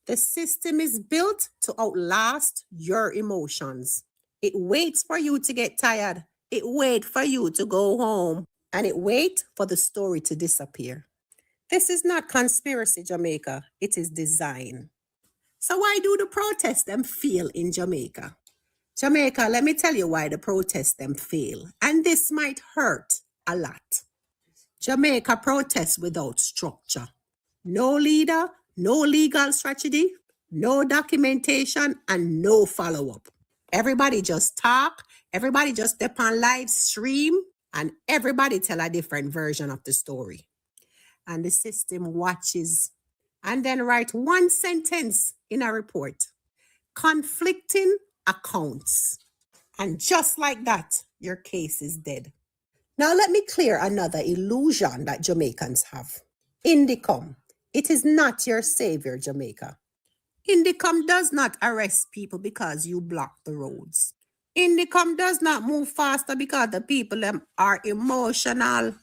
The system is built to outlast your emotions. It waits for you to get tired. It waits for you to go home. And it waits for the story to disappear. This is not conspiracy, Jamaica. It is design. So why do the protests them fail in Jamaica? Jamaica, let me tell you why the protests them fail. And this might hurt a lot. Jamaica protests without structure. No leader, no legal strategy, no documentation, and no follow-up. Everybody just talk, everybody just step on live stream, and everybody tell a different version of the story. And the system watches and then write one sentence in a report. Conflicting accounts. And just like that, your case is dead. Now let me clear another illusion that Jamaicans have. Indicom. It is not your savior, Jamaica. Indicom does not arrest people because you block the roads. Indicom does not move faster because the people are emotional.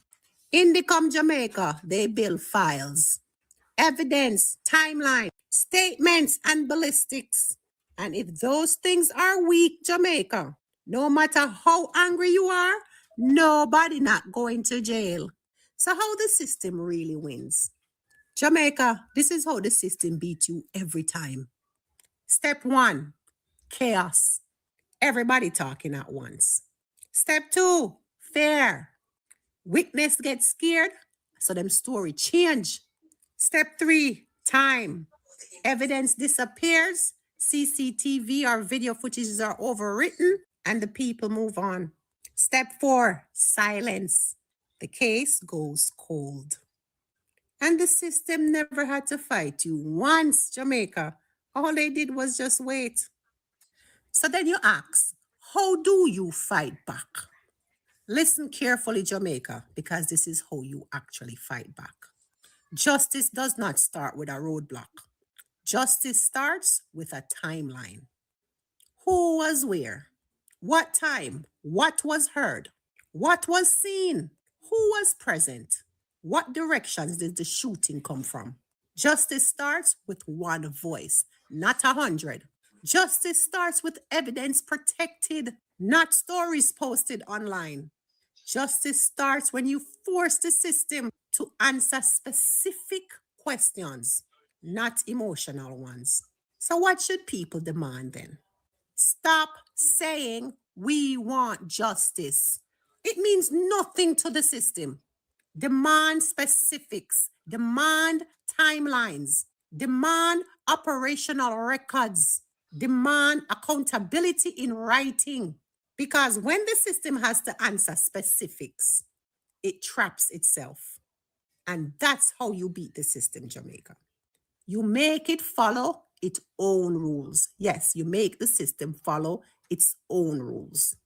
Indicom Jamaica, they build files, evidence, timeline, statements, and ballistics. And if those things are weak, Jamaica, no matter how angry you are, nobody not going to jail. So how the system really wins? Jamaica, this is how the system beats you every time. Step 1, chaos. Everybody talking at once. Step 2, fear. Witness gets scared, so them story change. Step 3, time. Evidence disappears, CCTV or video footages are overwritten, and the people move on. Step 4, silence. The case goes cold. And the system never had to fight you once, Jamaica. All they did was just wait. So then you ask, how do you fight back? Listen carefully, Jamaica, because this is how you actually fight back. Justice does not start with a roadblock. Justice starts with a timeline. Who was where? What time? What was heard? What was seen? Who was present? What directions did the shooting come from? Justice starts with one voice, not 100. Justice starts with evidence protected, not stories posted online. Justice starts when you force the system to answer specific questions, not emotional ones. So what should people demand then? Stop saying we want justice. It means nothing to the system. Demand specifics, demand timelines, demand operational records, demand accountability in writing. Because when the system has to answer specifics, it traps itself. And that's how you beat the system, Jamaica. You make it follow its own rules. Yes, you make the system follow its own rules.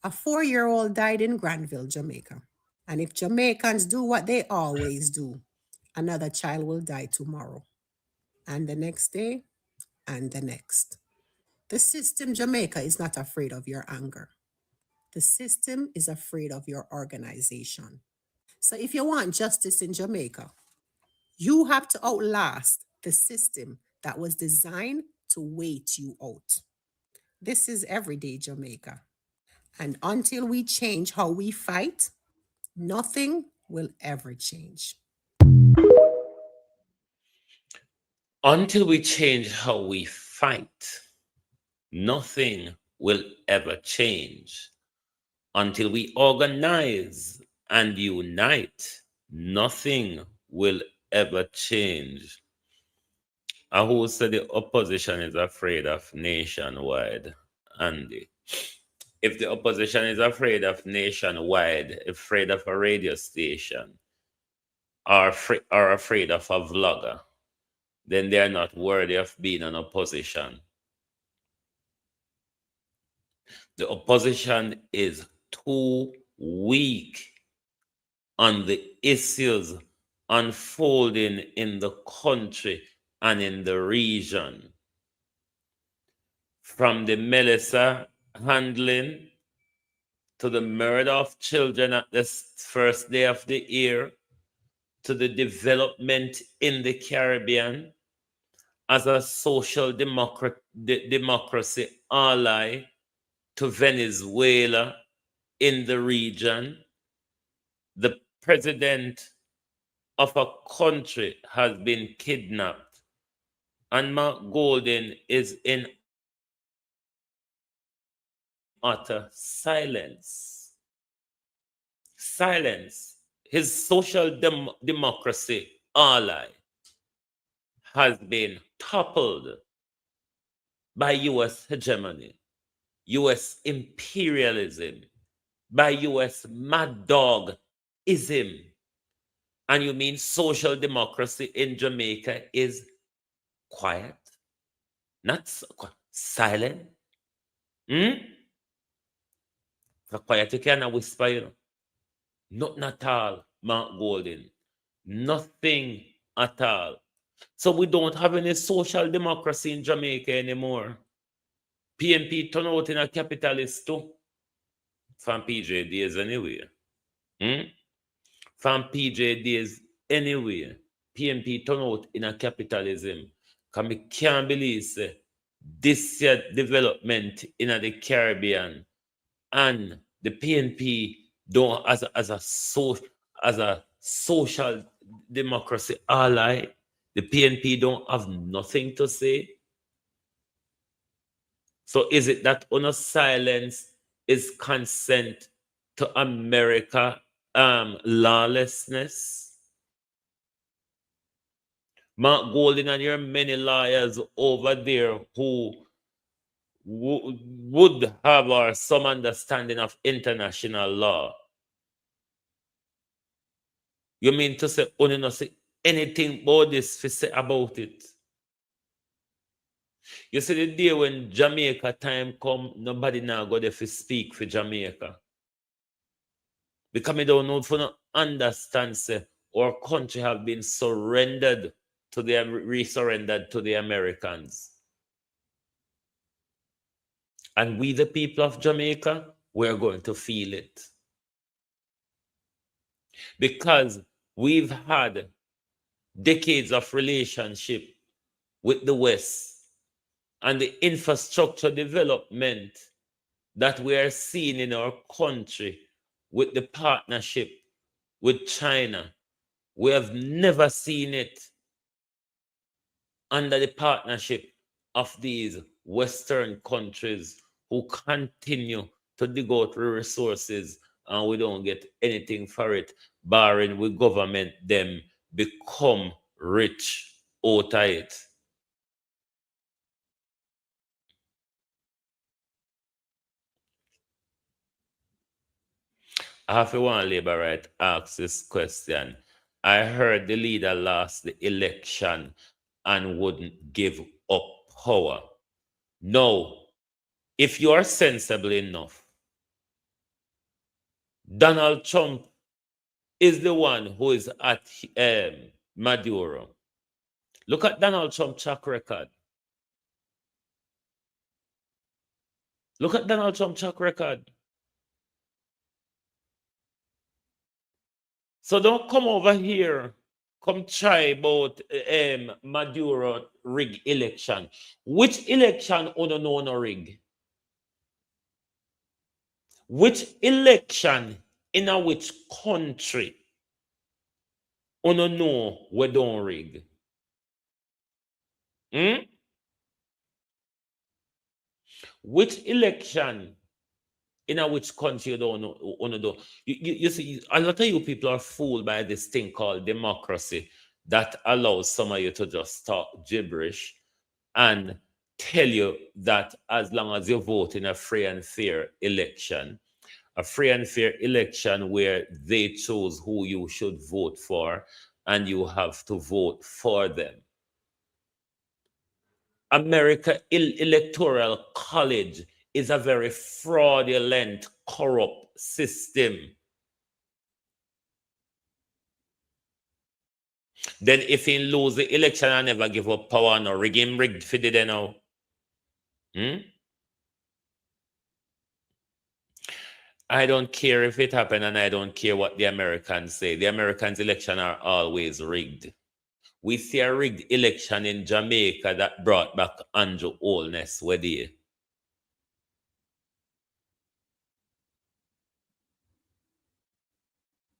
A 4-year-old died in Granville, Jamaica. And if Jamaicans do what they always do, another child will die tomorrow. And the next day, and the next. The system, Jamaica, is not afraid of your anger. The system is afraid of your organization. So if you want justice in Jamaica, you have to outlast the system that was designed to wait you out. This is everyday Jamaica. And until we change how we fight, nothing will ever change. Until we change how we fight, nothing will ever change. Until we organize and unite, nothing will ever change. I who said the opposition is afraid of nationwide, Andy. If the opposition is afraid of nationwide, afraid of a radio station, or afraid of a vlogger, then they are not worthy of being an opposition. The opposition is too weak on the issues unfolding in the country and in the region. From the Melissa handling to the murder of children at the first day of the year, to the development in the Caribbean as a social democracy ally to Venezuela in the region. The president of a country has been kidnapped, and Mark Golden is in utter silence. Silence. His social democracy ally has been toppled by US hegemony, US imperialism, by US mad dog-ism. And you mean social democracy in Jamaica is quiet? Not silent? For quiet, you cannot whisper, you know. Nothing at all, Mark Golden. Nothing at all. So we don't have any social democracy in Jamaica anymore. PNP turn out in a capitalist too. From PJ days anyway. From PJ days anyway. PNP turn out in a capitalism. Because I can't believe this year development in the Caribbean and the PNP don't as a social democracy ally, the PNP don't have nothing to say. So is it that on silence is consent to America lawlessness? Mark Golden and your many lawyers over there who would have some understanding of international law. You mean to say only not say anything about this to say about it? You see the day when Jamaica time come, nobody now go there to speak for Jamaica. Because I don't know if you understand say our country have been surrendered to the resurrendered to the Americans. And we, the people of Jamaica, we're going to feel it. Because we've had decades of relationship with the West and the infrastructure development that we are seeing in our country with the partnership with China. We have never seen it under the partnership of these Western countries who continue to dig out the resources and we don't get anything for it, barring we government them become rich out of it. I have to one labor right ask this question. I heard the leader lost the election and wouldn't give up power. No, if you are sensible enough, Donald Trump is the one who is at Maduro. Look at Donald Trump's track record. Look at Donald Trump's track record. So don't come over here, come try about Maduro rig election. Which election uno know no rig? Which election in a which country uno know we don't rig? Which election in a which country you don't know? You see, a lot of you people are fooled by this thing called democracy that allows some of you to just talk gibberish and tell you that as long as you vote in a free and fair election, a free and fair election where they choose who you should vote for and you have to vote for them. America Electoral College is a very fraudulent, corrupt system. Then if he lose the election and never give up power, no rig him rigged for the now. I don't care if it happened and I don't care what the Americans say. The Americans' election are always rigged. We see a rigged election in Jamaica that brought back Andrew Holness, where they.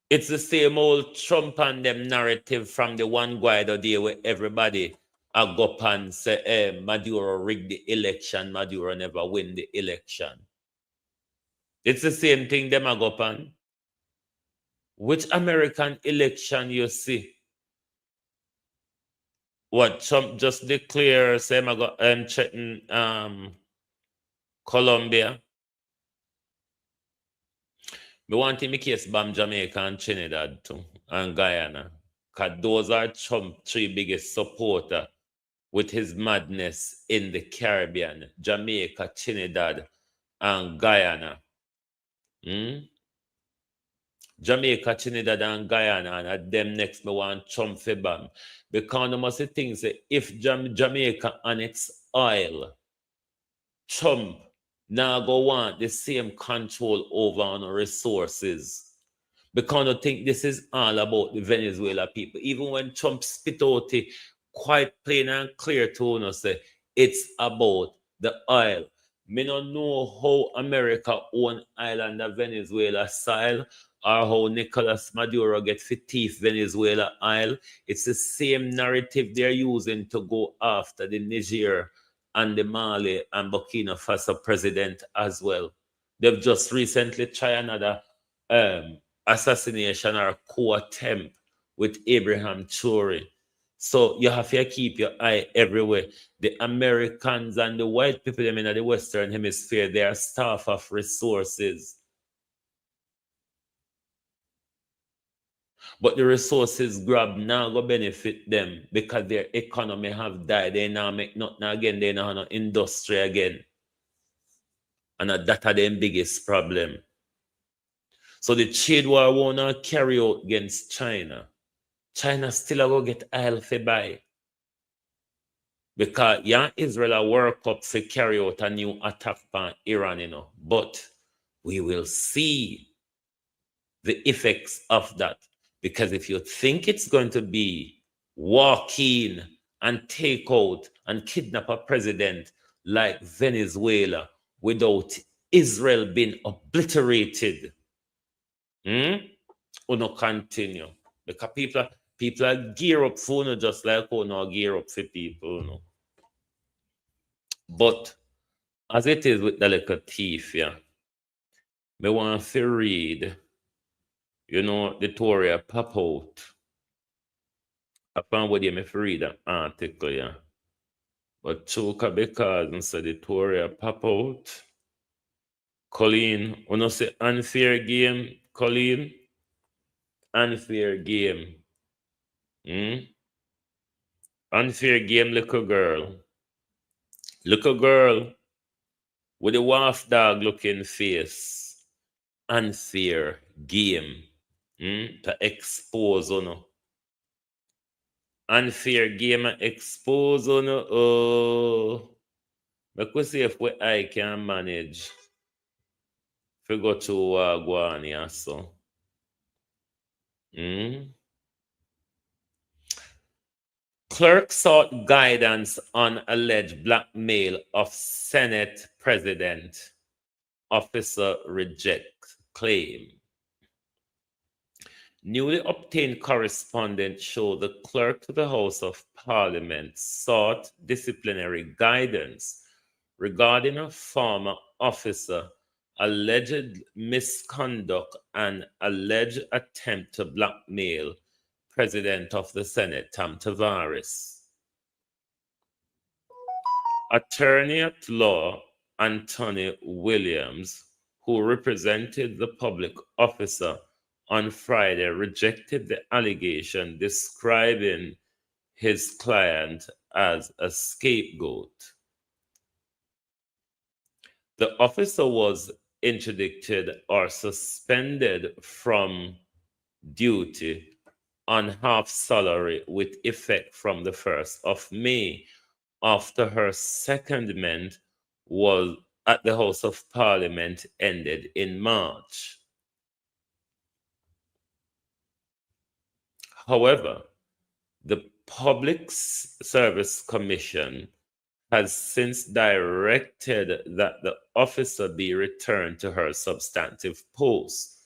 It's the same old Trump and them narrative from the one guy the day where everybody go up and say, Maduro rigged the election, Maduro never win the election. It's the same thing them go up on. Which American election you see? What Trump just declare say I go checking Colombia. Me want him case Bam Jamaica and Trinidad too and Guyana. Cause those are Trump three biggest supporter with his madness in the Caribbean. Jamaica, Trinidad, and Guyana. Jamaica, Trinidad, and Guyana, and at them next me want Trump for Bam. Because you must think say if Jamaica annex oil, Trump now go want the same control over on resources. Because I think this is all about the Venezuela people. Even when Trump spit out it quite plain and clear to us, say it's about the oil. Me don't know how America own island of Venezuela soil or how Nicolas Maduro get for thief Venezuela oil. It's the same narrative they're using to go after the Niger and the Mali and Burkina Faso president as well. They've just recently tried another assassination or coup attempt with Abraham Traore. So you have to keep your eye everywhere. The Americans and the white people them in the Western Hemisphere, they are starved of resources. But the resources grab now go benefit them because their economy have died. They now make nothing again. They now have no industry again. And that are their biggest problem. So the trade war won't carry out against China. China still go get oil for buy. Because Israel work up to carry out a new attack on Iran, But we will see the effects of that. Because if you think it's going to be walk in and take out and kidnap a president like Venezuela without Israel being obliterated, no continue. Because people are gear up for just like gear up for people. But as it is with the little thief, me want to read, the Toria pop out. I found what you may read an article, But choka because and so the Toria pop out. Colleen, when you say unfair game, Colleen, unfair game. Unfair game, little girl. Little girl with a waff dog looking face. Unfair game. To expose unfair game and expose But we see if I can manage. If we go to Guania, so. Clerk sought guidance on alleged blackmail of Senate President. Officer rejects claim. Newly obtained correspondence show the clerk to the House of Parliament sought disciplinary guidance regarding a former officer alleged misconduct and alleged attempt to blackmail President of the Senate, Tom Tavares. Attorney at law Anthony Williams, who represented the public officer on Friday, rejected the allegation, describing his client as a scapegoat. The officer was interdicted or suspended from duty on half salary with effect from the 1st of May after her secondment was at the House of Parliament ended in March. However, the Public Service Commission has since directed that the officer be returned to her substantive post,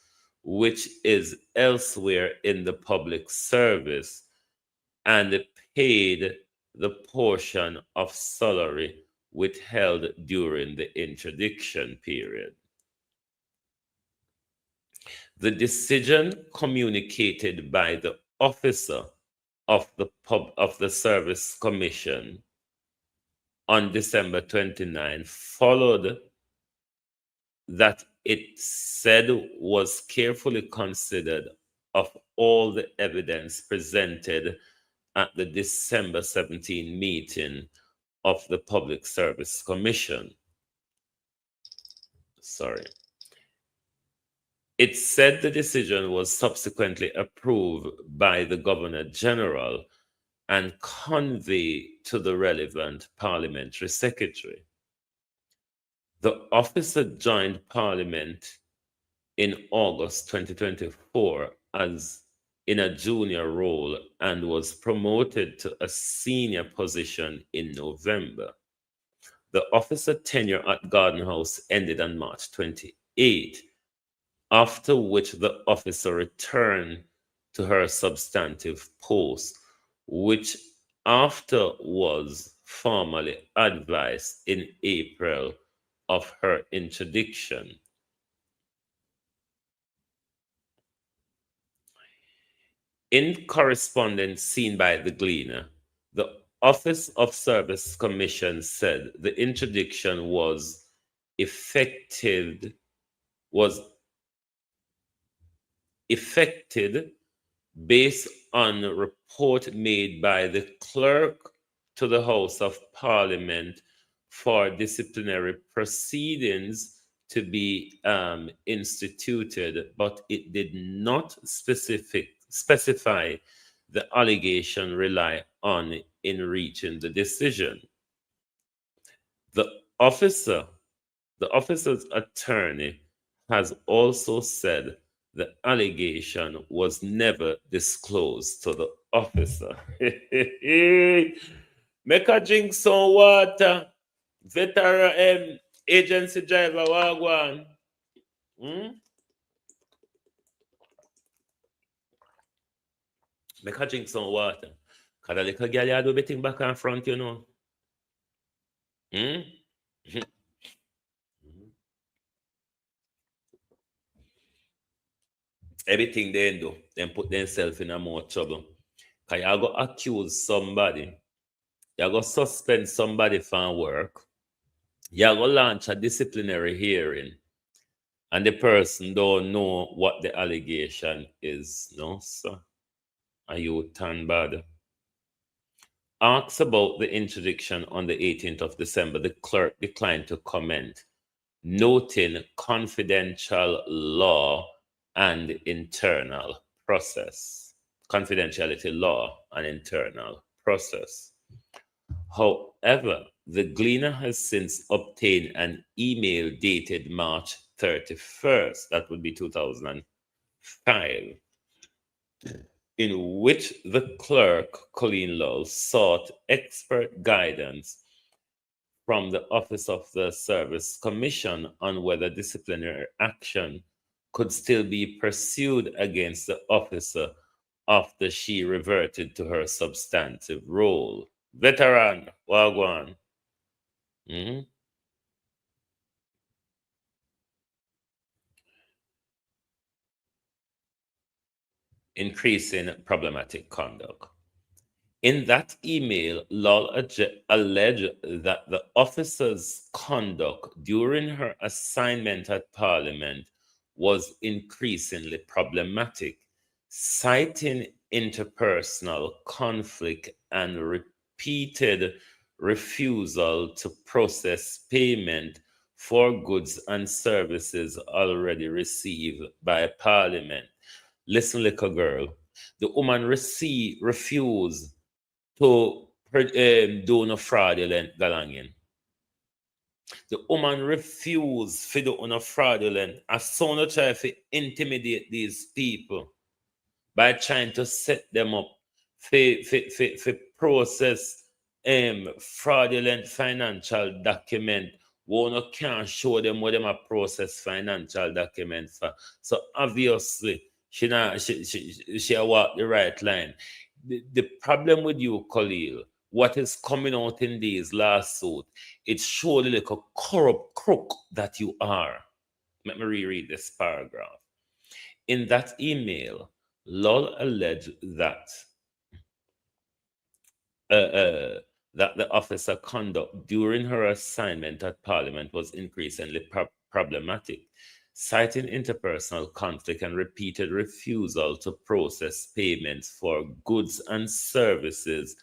which is elsewhere in the public service, and paid the portion of salary withheld during the interdiction period. The decision communicated by the officer of the Service Commission on December 29 followed that it said was carefully considered of all the evidence presented at the December 17 meeting of the Public Service Commission. It said the decision was subsequently approved by the Governor General and conveyed to the relevant parliamentary secretary. The officer joined Parliament in August 2024 as in a junior role and was promoted to a senior position in November. The officer tenure at Garden House ended on March 28, after which the officer returned to her substantive post, which after was formally advised in April of her interdiction. In correspondence seen by the Gleaner, the Office of Service Commission said the interdiction was effected based on a report made by the clerk to the House of Parliament for disciplinary proceedings to be instituted, but it did not specify the allegation rely on in reaching the decision. The officer's attorney has also said the allegation was never disclosed to the officer. Make a drink some water. Veteran agency driver, wagwan. Make a drink some water. Cause a little girl you do betting back and front, you know. Everything they do, then put themselves in a more trouble. Cause you go accuse somebody, you go suspend somebody from work, you go launch a disciplinary hearing, and the person don't know what the allegation is, no, sir. And you turn bad. Asked about the interdiction on the 18th of December, the clerk declined to comment, noting confidential law and internal process. Confidentiality law and internal process. However, the Gleaner has since obtained an email dated March 31st, that would be 2005, in which the clerk, Colleen Lowell, sought expert guidance from the Office of the Service Commission on whether disciplinary action could still be pursued against the officer after she reverted to her substantive role. Veteran, wagwan. Increasing problematic conduct. In that email, Lol alleged that the officer's conduct during her assignment at Parliament was increasingly problematic, citing interpersonal conflict and repeated refusal to process payment for goods and services already received by Parliament. Listen, little girl. The woman refused to do no fraudulent galanging. The woman refused to do no fraudulent. As soon as try to intimidate these people by trying to set them up for process fraudulent financial document. One can't show them what them a process financial documents for. So obviously she walk the right line. The problem with you, Khalil, what is coming out in these lawsuits, it shows like a corrupt crook that you are. Let me reread this paragraph. In that email, Lol alleged that that the officer conduct during her assignment at Parliament was increasingly problematic, citing interpersonal conflict and repeated refusal to process payments for goods and services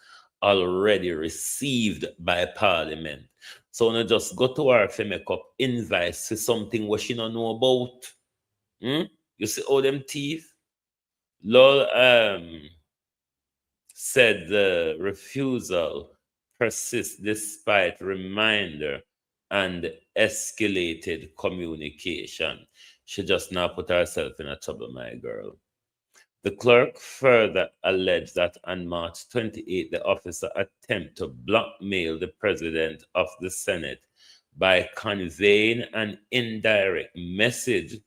already received by Parliament. So now just go to her to make up invoice for something what she don't know about. You see all them teeth? Lol said the refusal persists despite reminder and escalated communication. She just now put herself in a trouble, my girl. The clerk further alleged that on March 28, the officer attempted to blackmail the president of the Senate by conveying an indirect message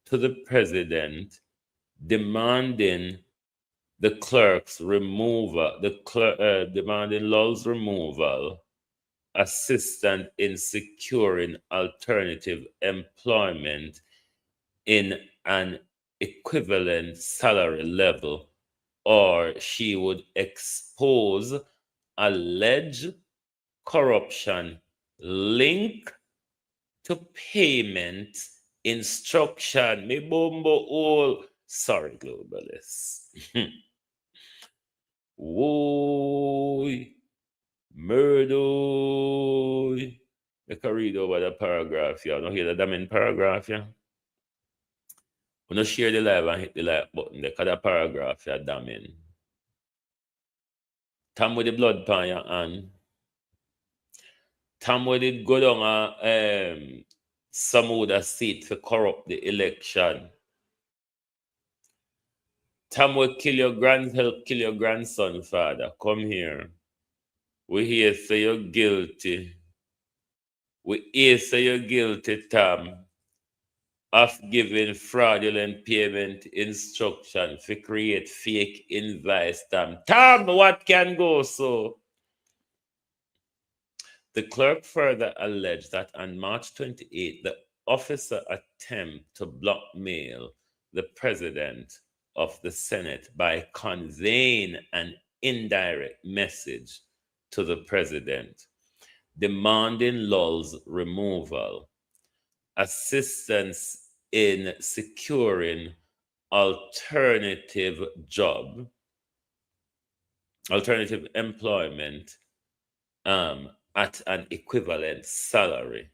to the president demanding the clerk's removal, demanding Lol's removal, assistance in securing alternative employment in an equivalent salary level, or she would expose alleged corruption linked to payment instruction. Me bombo all. Sorry, globalists. Woy, murder. I can read over the paragraph, yeah. Don't hear the damn paragraph, yeah. When you share the live and hit the like button, the kind of paragraph, yeah, damn. Tam with the blood pan your hand. Tam with it go down some other seat to corrupt the election. Tam will help kill your grandson, father. Come here. We here say you're guilty. We here say you're guilty, Tam, of giving fraudulent payment instruction to create fake invoice, Tam. Tam, what can go so? The clerk further alleged that on March 28, the officer attempted to blackmail the president of the Senate by conveying an indirect message to the president, demanding Lol's removal, assistance in securing alternative employment at an equivalent salary,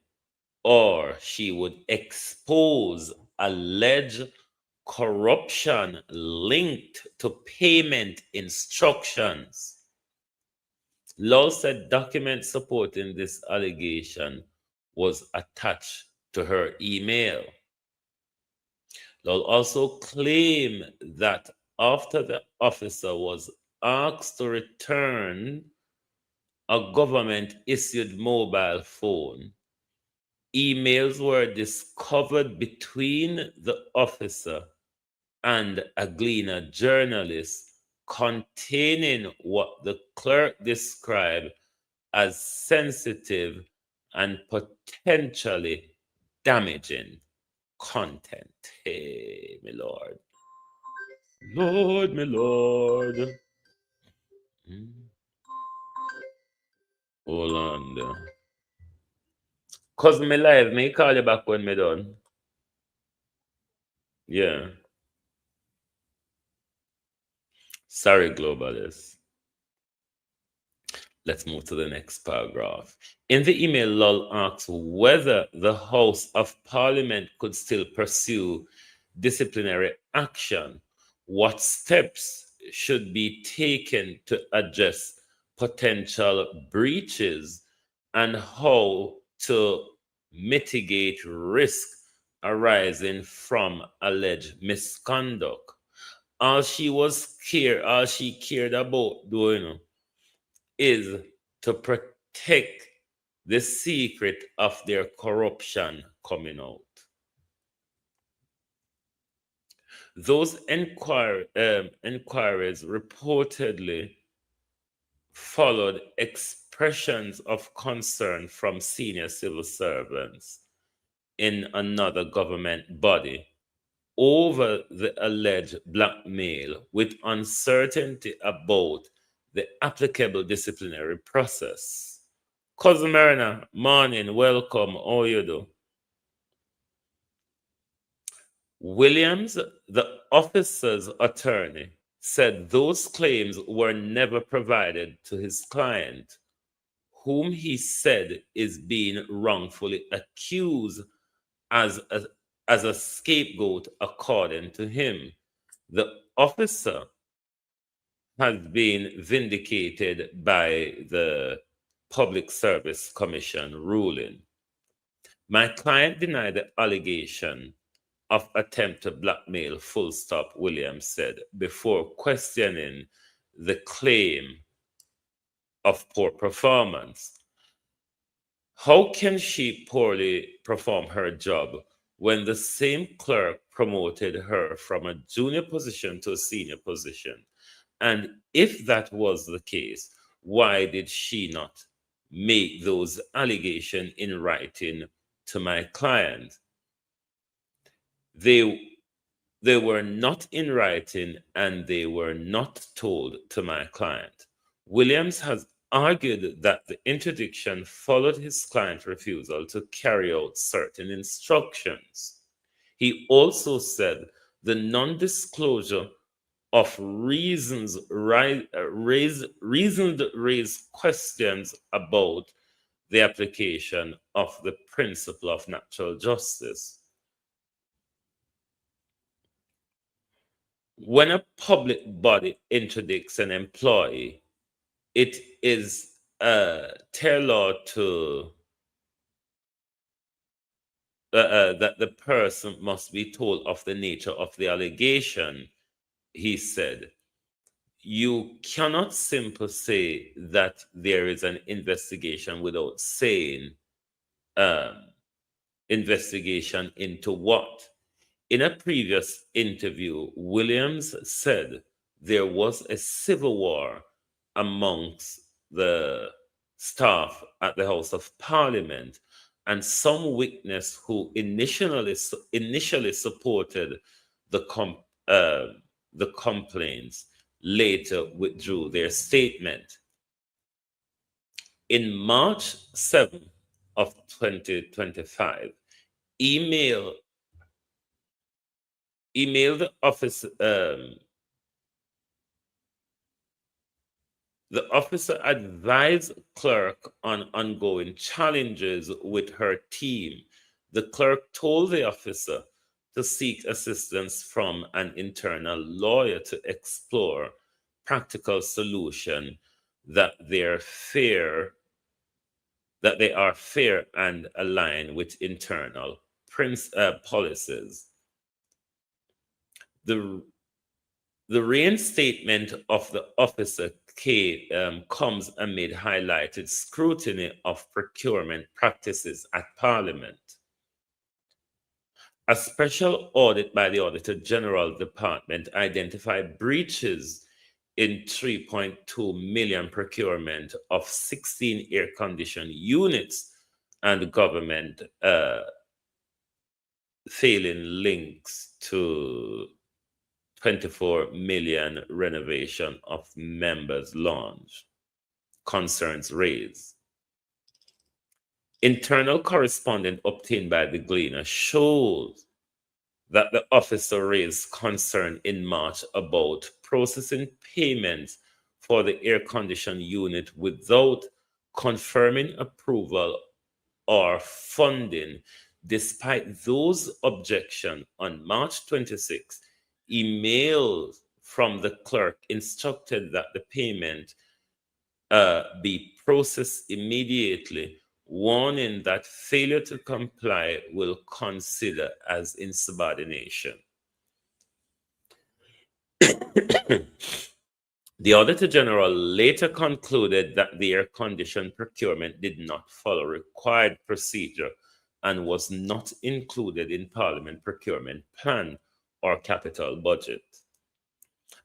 or she would expose alleged corruption linked to payment instructions. Law said documents supporting this allegation was attached to her email. Law also claimed that after the officer was asked to return a government-issued mobile phone, emails were discovered between the officer and a Gleaner journalist containing what the clerk described as sensitive and potentially damaging content. Hey, my Lord. Lord, my Lord. Hold on there. Cause me live, me call you back when me done. Yeah. Sorry, globalist. Let's move to the next paragraph. In the email, Lull asks whether the House of Parliament could still pursue disciplinary action. What steps should be taken to address potential breaches and how to mitigate risk arising from alleged misconduct. All she cared about doing is to protect the secret of their corruption coming out. Those inquiries reportedly followed expressions of concern from senior civil servants in another government body over the alleged blackmail, with uncertainty about the applicable disciplinary process. Cousin Marina, morning, welcome. How you do? Williams, the officer's attorney, said those claims were never provided to his client, whom he said is being wrongfully accused as a scapegoat, according to him. The officer has been vindicated by the Public Service Commission ruling. My client denied the allegation of attempt to blackmail, full stop, Williams said, before questioning the claim of poor performance. How can she poorly perform her job when the same clerk promoted her from a junior position to a senior position? And if that was the case, why did she not make those allegations in writing to my client? They were not in writing and they were not told to my client. Williams has argued that the interdiction followed his client's refusal to carry out certain instructions. He also said the non-disclosure of reasons raised questions about the application of the principle of natural justice. When a public body interdicts an employee, it is tailored to that the person must be told of the nature of the allegation, he said. You cannot simply say that there is an investigation without saying investigation into what. In a previous interview, Williams said there was a civil war amongst the staff at the House of Parliament, and some witness who initially supported the complaints later withdrew their statement. In March 7 of 2025, emailed the office. The officer advised clerk on ongoing challenges with her team. The clerk told the officer to seek assistance from an internal lawyer to explore practical solution that they are fair and aligned with internal policies. The reinstatement of the officer comes amid highlighted scrutiny of procurement practices at Parliament. A special audit by the Auditor General Department identified breaches in 3.2 million procurement of 16 air-conditioned units and government failing links to 24 million renovation of members lounge. Concerns raised. Internal correspondence obtained by the Gleaner shows that the officer raised concern in March about processing payments for the air conditioning unit without confirming approval or funding. Despite those objections, on March 26, emails from the clerk instructed that the payment be processed immediately, warning that failure to comply will consider as insubordination. The Auditor General later concluded that the air condition procurement did not follow required procedure and was not included in Parliament procurement plan or capital budget.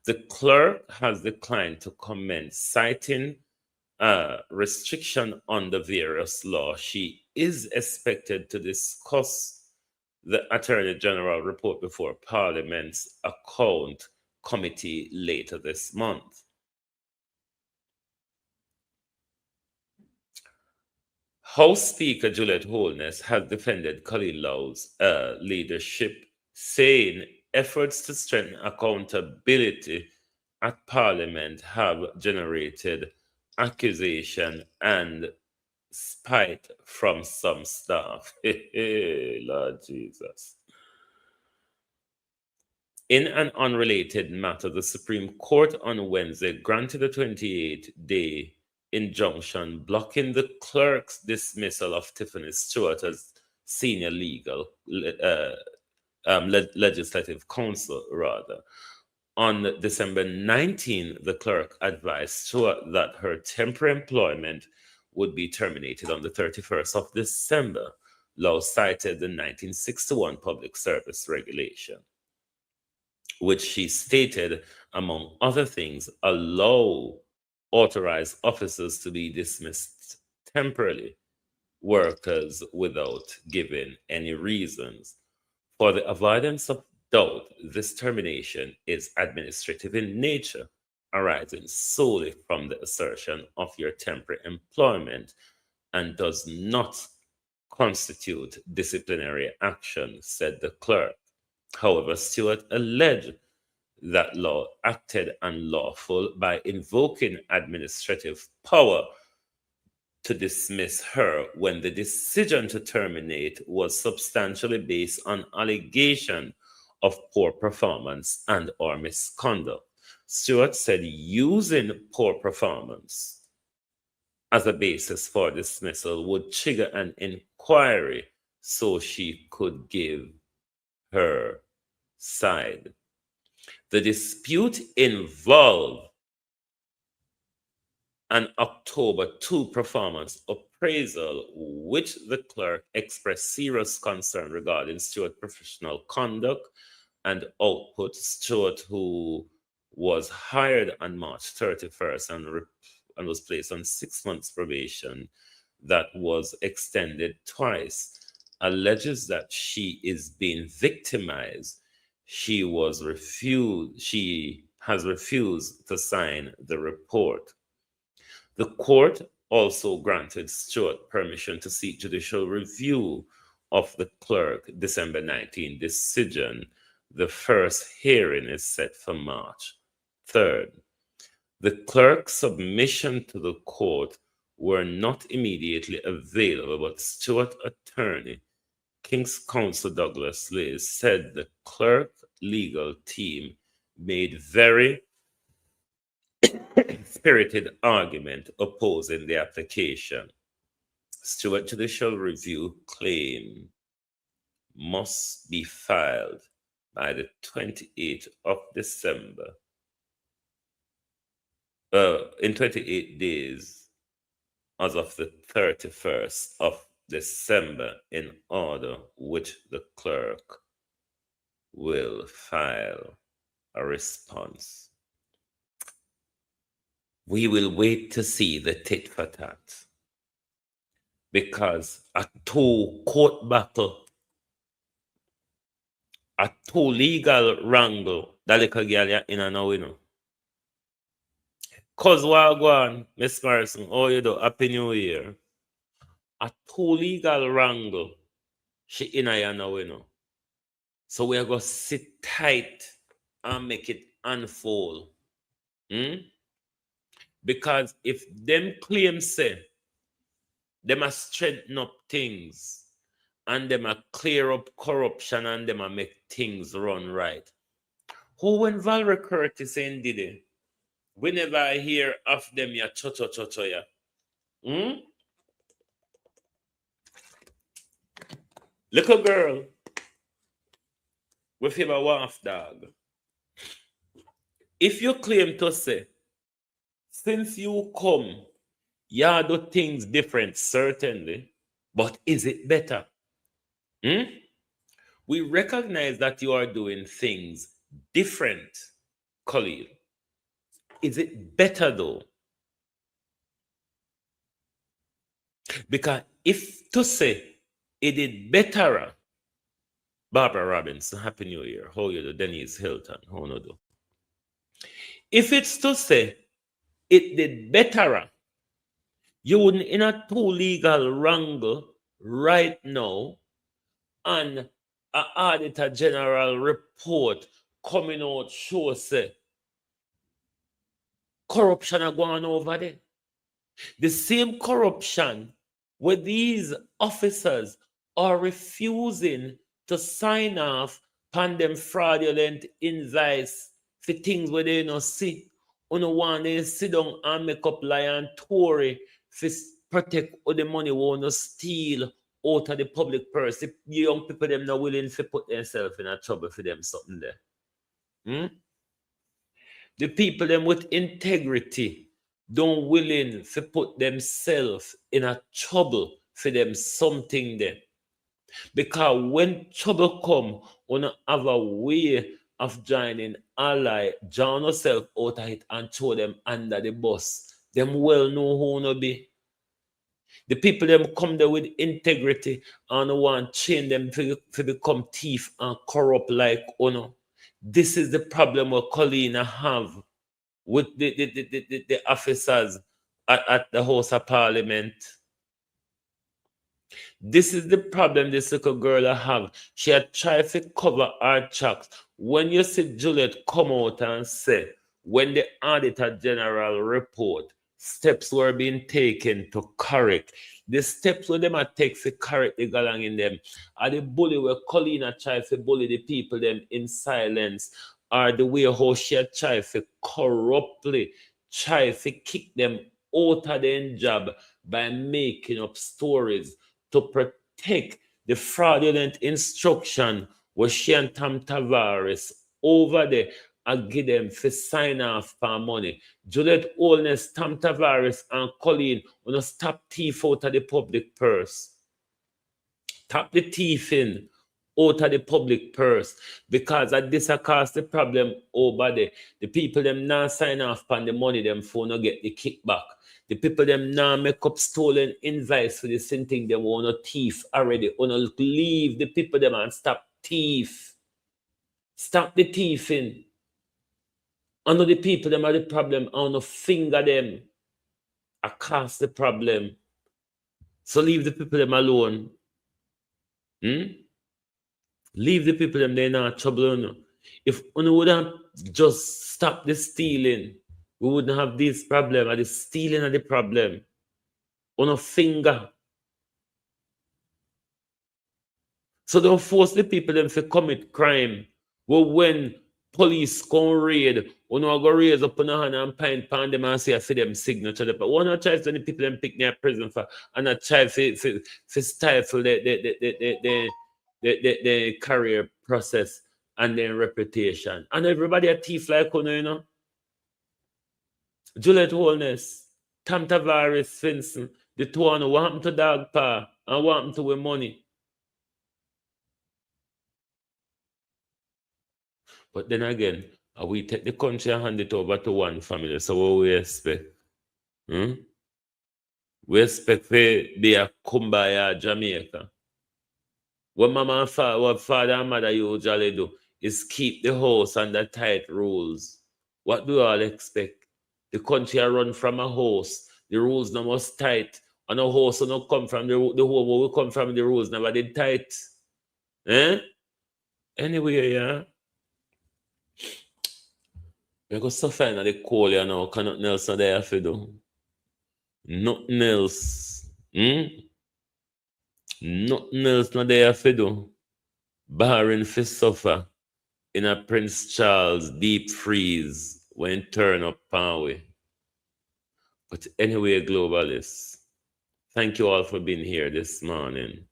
The clerk has declined to comment, citing restriction on the various law. She is expected to discuss the Attorney General report before Parliament's Account Committee later this month. House Speaker Juliet Holness has defended Colleen Low's leadership, saying efforts to strengthen accountability at Parliament have generated accusation and spite from some staff. Lord Jesus. In an unrelated matter, the Supreme Court on Wednesday granted a 28-day injunction blocking the clerk's dismissal of Tiffany Stewart as senior legislative counsel, rather. On December 19, the clerk advised Stewart that her temporary employment would be terminated on the 31st of December. Law cited the 1961 Public Service Regulation, which she stated, among other things, allow authorized officers to be dismissed temporarily, workers without giving any reasons. For the avoidance of doubt, this termination is administrative in nature, arising solely from the assertion of your temporary employment and does not constitute disciplinary action, said the clerk. However, Stewart alleged that Law acted unlawful by invoking administrative power to dismiss her when the decision to terminate was substantially based on allegation of poor performance and or misconduct. Stewart said using poor performance as a basis for dismissal would trigger an inquiry so she could give her side. The dispute involved an October 2 performance appraisal, which the clerk expressed serious concern regarding Stewart's professional conduct and output. Stewart, who was hired on March 31st and was placed on 6 months probation that was extended twice, alleges that she is being victimized. She has refused to sign the report. The court also granted Stewart permission to seek judicial review of the clerk December 19 decision. The first hearing is set for March 3rd. The clerk's submission to the court were not immediately available, but Stewart's attorney, King's Counsel Douglas Liz, said the clerk legal team made very spirited argument opposing the application. Stewart judicial review claim must be filed by the 28th of December. In 28 days as of the 31st of December, in order which the clerk will file a response. We will wait to see the tit for tat, because a two-court battle a two legal wrangle that little girl in and now, you know. Cause wagwan, Miss Morrison, oh you do, Happy New Year. A two legal wrangle, she in and now, you know. So we are going to sit tight and make it unfold. Because if them claims say, them a straighten up things, and them a clear up corruption, and them a make things run right. Who when Valerie Curtis in did it? Whenever I hear of them, ya cho ya. Little girl, with him a waff dog. If you claim to say, since you come, you do things different, certainly, but is it better? We recognize that you are doing things different, Khalil. Is it better though? Because if to say it did better, Barbara Robinson, Happy New Year. How you do? Denise Hilton, how no do? If it's to say it did better, you wouldn't in a two legal wrangle right now and an auditor general report coming out show say corruption are going over there. The same corruption where these officers are refusing to sign off on them fraudulent invoice for things where they don't see. On the one they sit down and make up lie and Tory for protect all the money we want to steal out of the public purse. If young people them not willing to put themselves in a trouble for them something there. The people them with integrity don't willing to put themselves in a trouble for them something there. Because when trouble come, we don't have a way of joining ally, join yourself out of it and throw them under the bus. Them well know who no be. The people them come there with integrity and want chain them to become thief and corrupt like Ono. This is the problem what Colina have with the officers at the House of Parliament. This is the problem this little girl have. She had tried to cover her tracks. When you see Juliet come out and say, when the Auditor General report, steps were being taken to correct. The steps where them are take to correct the galang in them are the bully where Colina tried to bully the people them in silence, or the way how she had tried to corruptly try to kick them out of their job by making up stories to protect the fraudulent instruction where she and Tom Tavares over there and give them for sign off for money. Juliet Holness, Tom Tavares, and Colleen want to stop thief out of the public purse. Tap the thief in out of the public purse, because at this cost the problem over there. The people them now sign off on the money them for not get the kickback. The people them now make up stolen invoice for the same thing they want to thief already. Want to leave the people them and stop thief. Stop the thieving. I know the people them are the problem. I want to finger them. I cast the problem. So leave the people them alone. Leave the people them, they're not trouble. If we would have just stopped the stealing, we wouldn't have this problem. The stealing are the problem. On a finger. So don't force the people them to commit crime. Well, when police come raid, we not go raise up on a hand and pint pan them and say I see them signature. But one not try to the people them pick their prison for and not try to stifle the career process and their reputation. And everybody a thief like you know. Juliet Holness, Tom Tavares, Vincent, the two one what happened to Dog Pa and what happened to with money. But then again, we take the country and hand it over to one family. So what we expect? We expect to be a Kumbaya Jamaica. What mama and father, what father and mother usually do is keep the house under tight rules. What do you all expect? The country are run from a house. The rules no must tight. And a house no come from the home where we come from, the rules never did tight. Eh? Anyway, yeah. We go suffer in the cold, you know, because nothing else not there for do. Nothing else. Nothing else not there for do. Barring for suffer in a Prince Charles deep freeze when turn up power. But anyway, globalists, thank you all for being here this morning.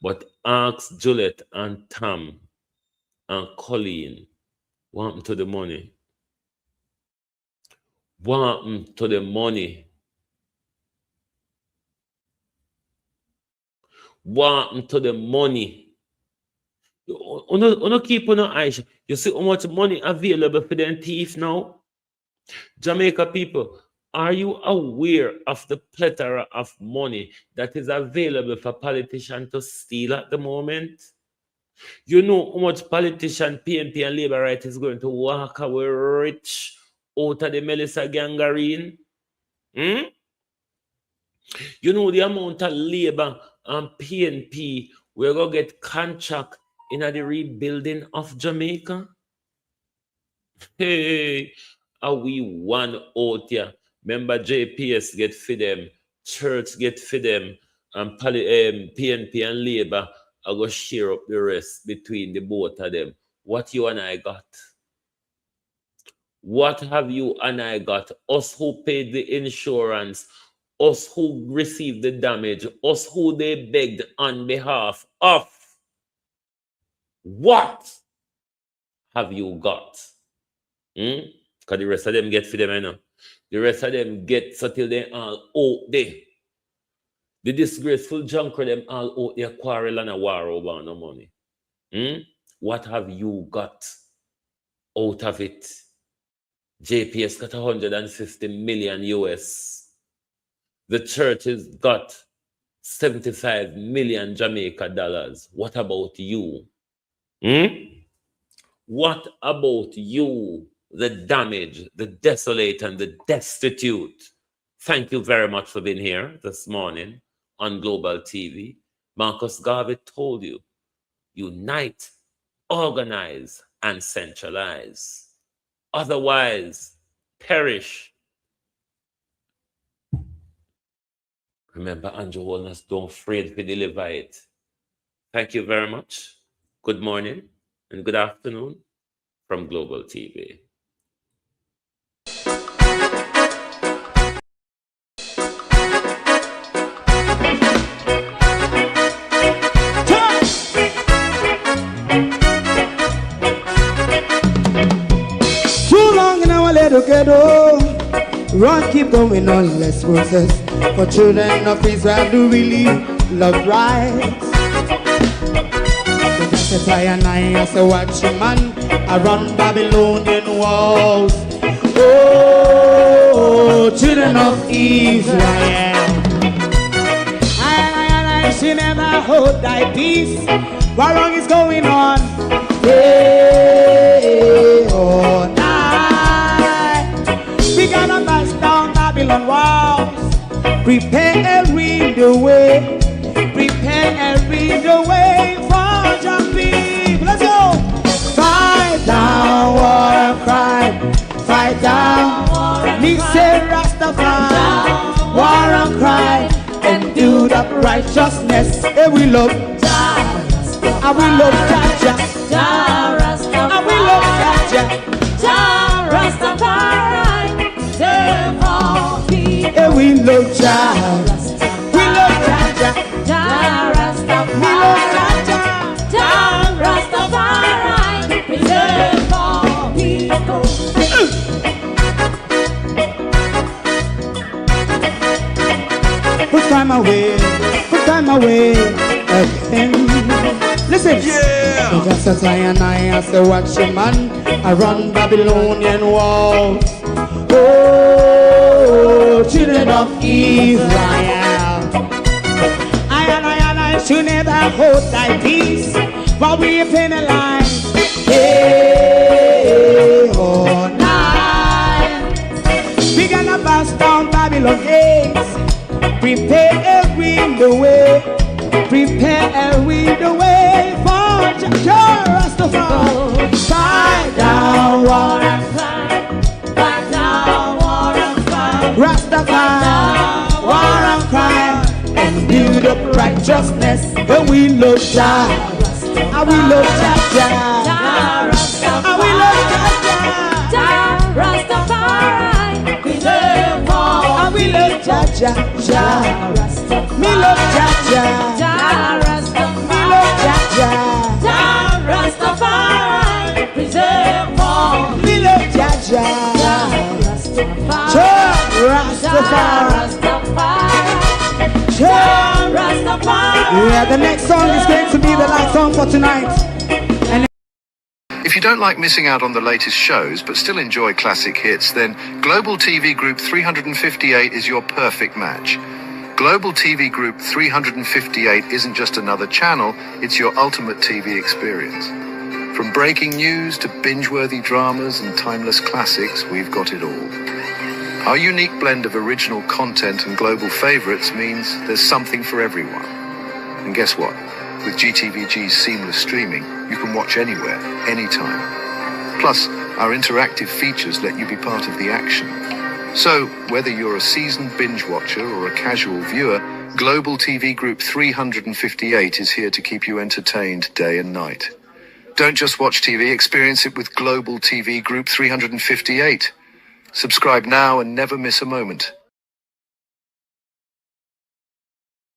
But ask Juliet and Tam and Colleen, what happened to the money? What happened to the money? What happened to the money? You keep on eyes. You see how much money available for them thief now? Jamaica people, are you aware of the plethora of money that is available for politicians to steal at the moment? You know how much politician, PNP and Labour Right is going to walk away rich out of the Melissa gangrene? You know the amount of Labour and PNP we're going to get contract in the rebuilding of Jamaica? Hey, are we one out here? Remember, JPS get for them, church get for them, and PNP and Labour are going to share up the rest between the both of them. What you and I got? What have you and I got? Us who paid the insurance, us who received the damage, us who they begged on behalf of. What have you got? Because the rest of them get for them, you know. The rest of them get so till they all out there. The disgraceful junker them all out there quarrel and a war over no money. What have you got out of it? JPS got 150 million US. The church has got 75 million Jamaica dollars. What about you? What about you? The damaged, the desolate, and the destitute. Thank you very much for being here this morning on Global TV. Marcus Garvey told you, unite, organize, and centralize. Otherwise, perish. Remember, Andrew Holness, don't afraid to deliver it. Thank you very much. Good morning and good afternoon from Global TV. Too long in our little ghetto, run keep going on less process. For children of Israel do really love rights. So that's why I say watch a man around Babylonian walls. Oh, children of Israel, I should never hold thy peace. What wrong is going on? Day or night, we gotta bust down Babylon walls. Prepare and read the way. Prepare and read the way for your people. Let's go. Fight down war and crime. Fight down. Me say Rastafari. War and crime. And do the righteousness. And we love Jah. And we love Jah. Jah Rastafari. And we love Jah. Jah Rastafari. And we love Jah. We love Jah. Jah Rastafari. We love Jah. Jah Rastafari. We love people. Put time away again. Listen. Yeah. Just as I and I say watch a man around Babylonian walls. Children of Israel, I should never hold thy peace, for we penalize day or night. We gonna bust down Babylon gates, prepare the way, prepare the way for Rastafari. Fight down war and fight, fight down war and fight, Rastafari, war and crime, and build up righteousness. But we love Jah, and we love Jah, and we love Jah, Rastafari, preserve all, and we love Jah, me love Jah, me love Jah, Rastafari, preserve all, me love Jah, Rastafari. Yeah, the next song is going to be the last song for tonight. And if you don't like missing out on the latest shows but still enjoy classic hits, then Global TV Group 358 is your perfect match. Global TV Group 358 isn't just another channel, it's your ultimate TV experience. From breaking news to binge-worthy dramas and timeless classics, we've got it all. Our unique blend of original content and global favorites means there's something for everyone. And guess what? With GTVG's seamless streaming, you can watch anywhere, anytime. Plus, our interactive features let you be part of the action. So, whether you're a seasoned binge watcher or a casual viewer, Global TV Group 358 is here to keep you entertained day and night. Don't just watch TV, experience it with Global TV Group 358. Subscribe now and never miss a moment.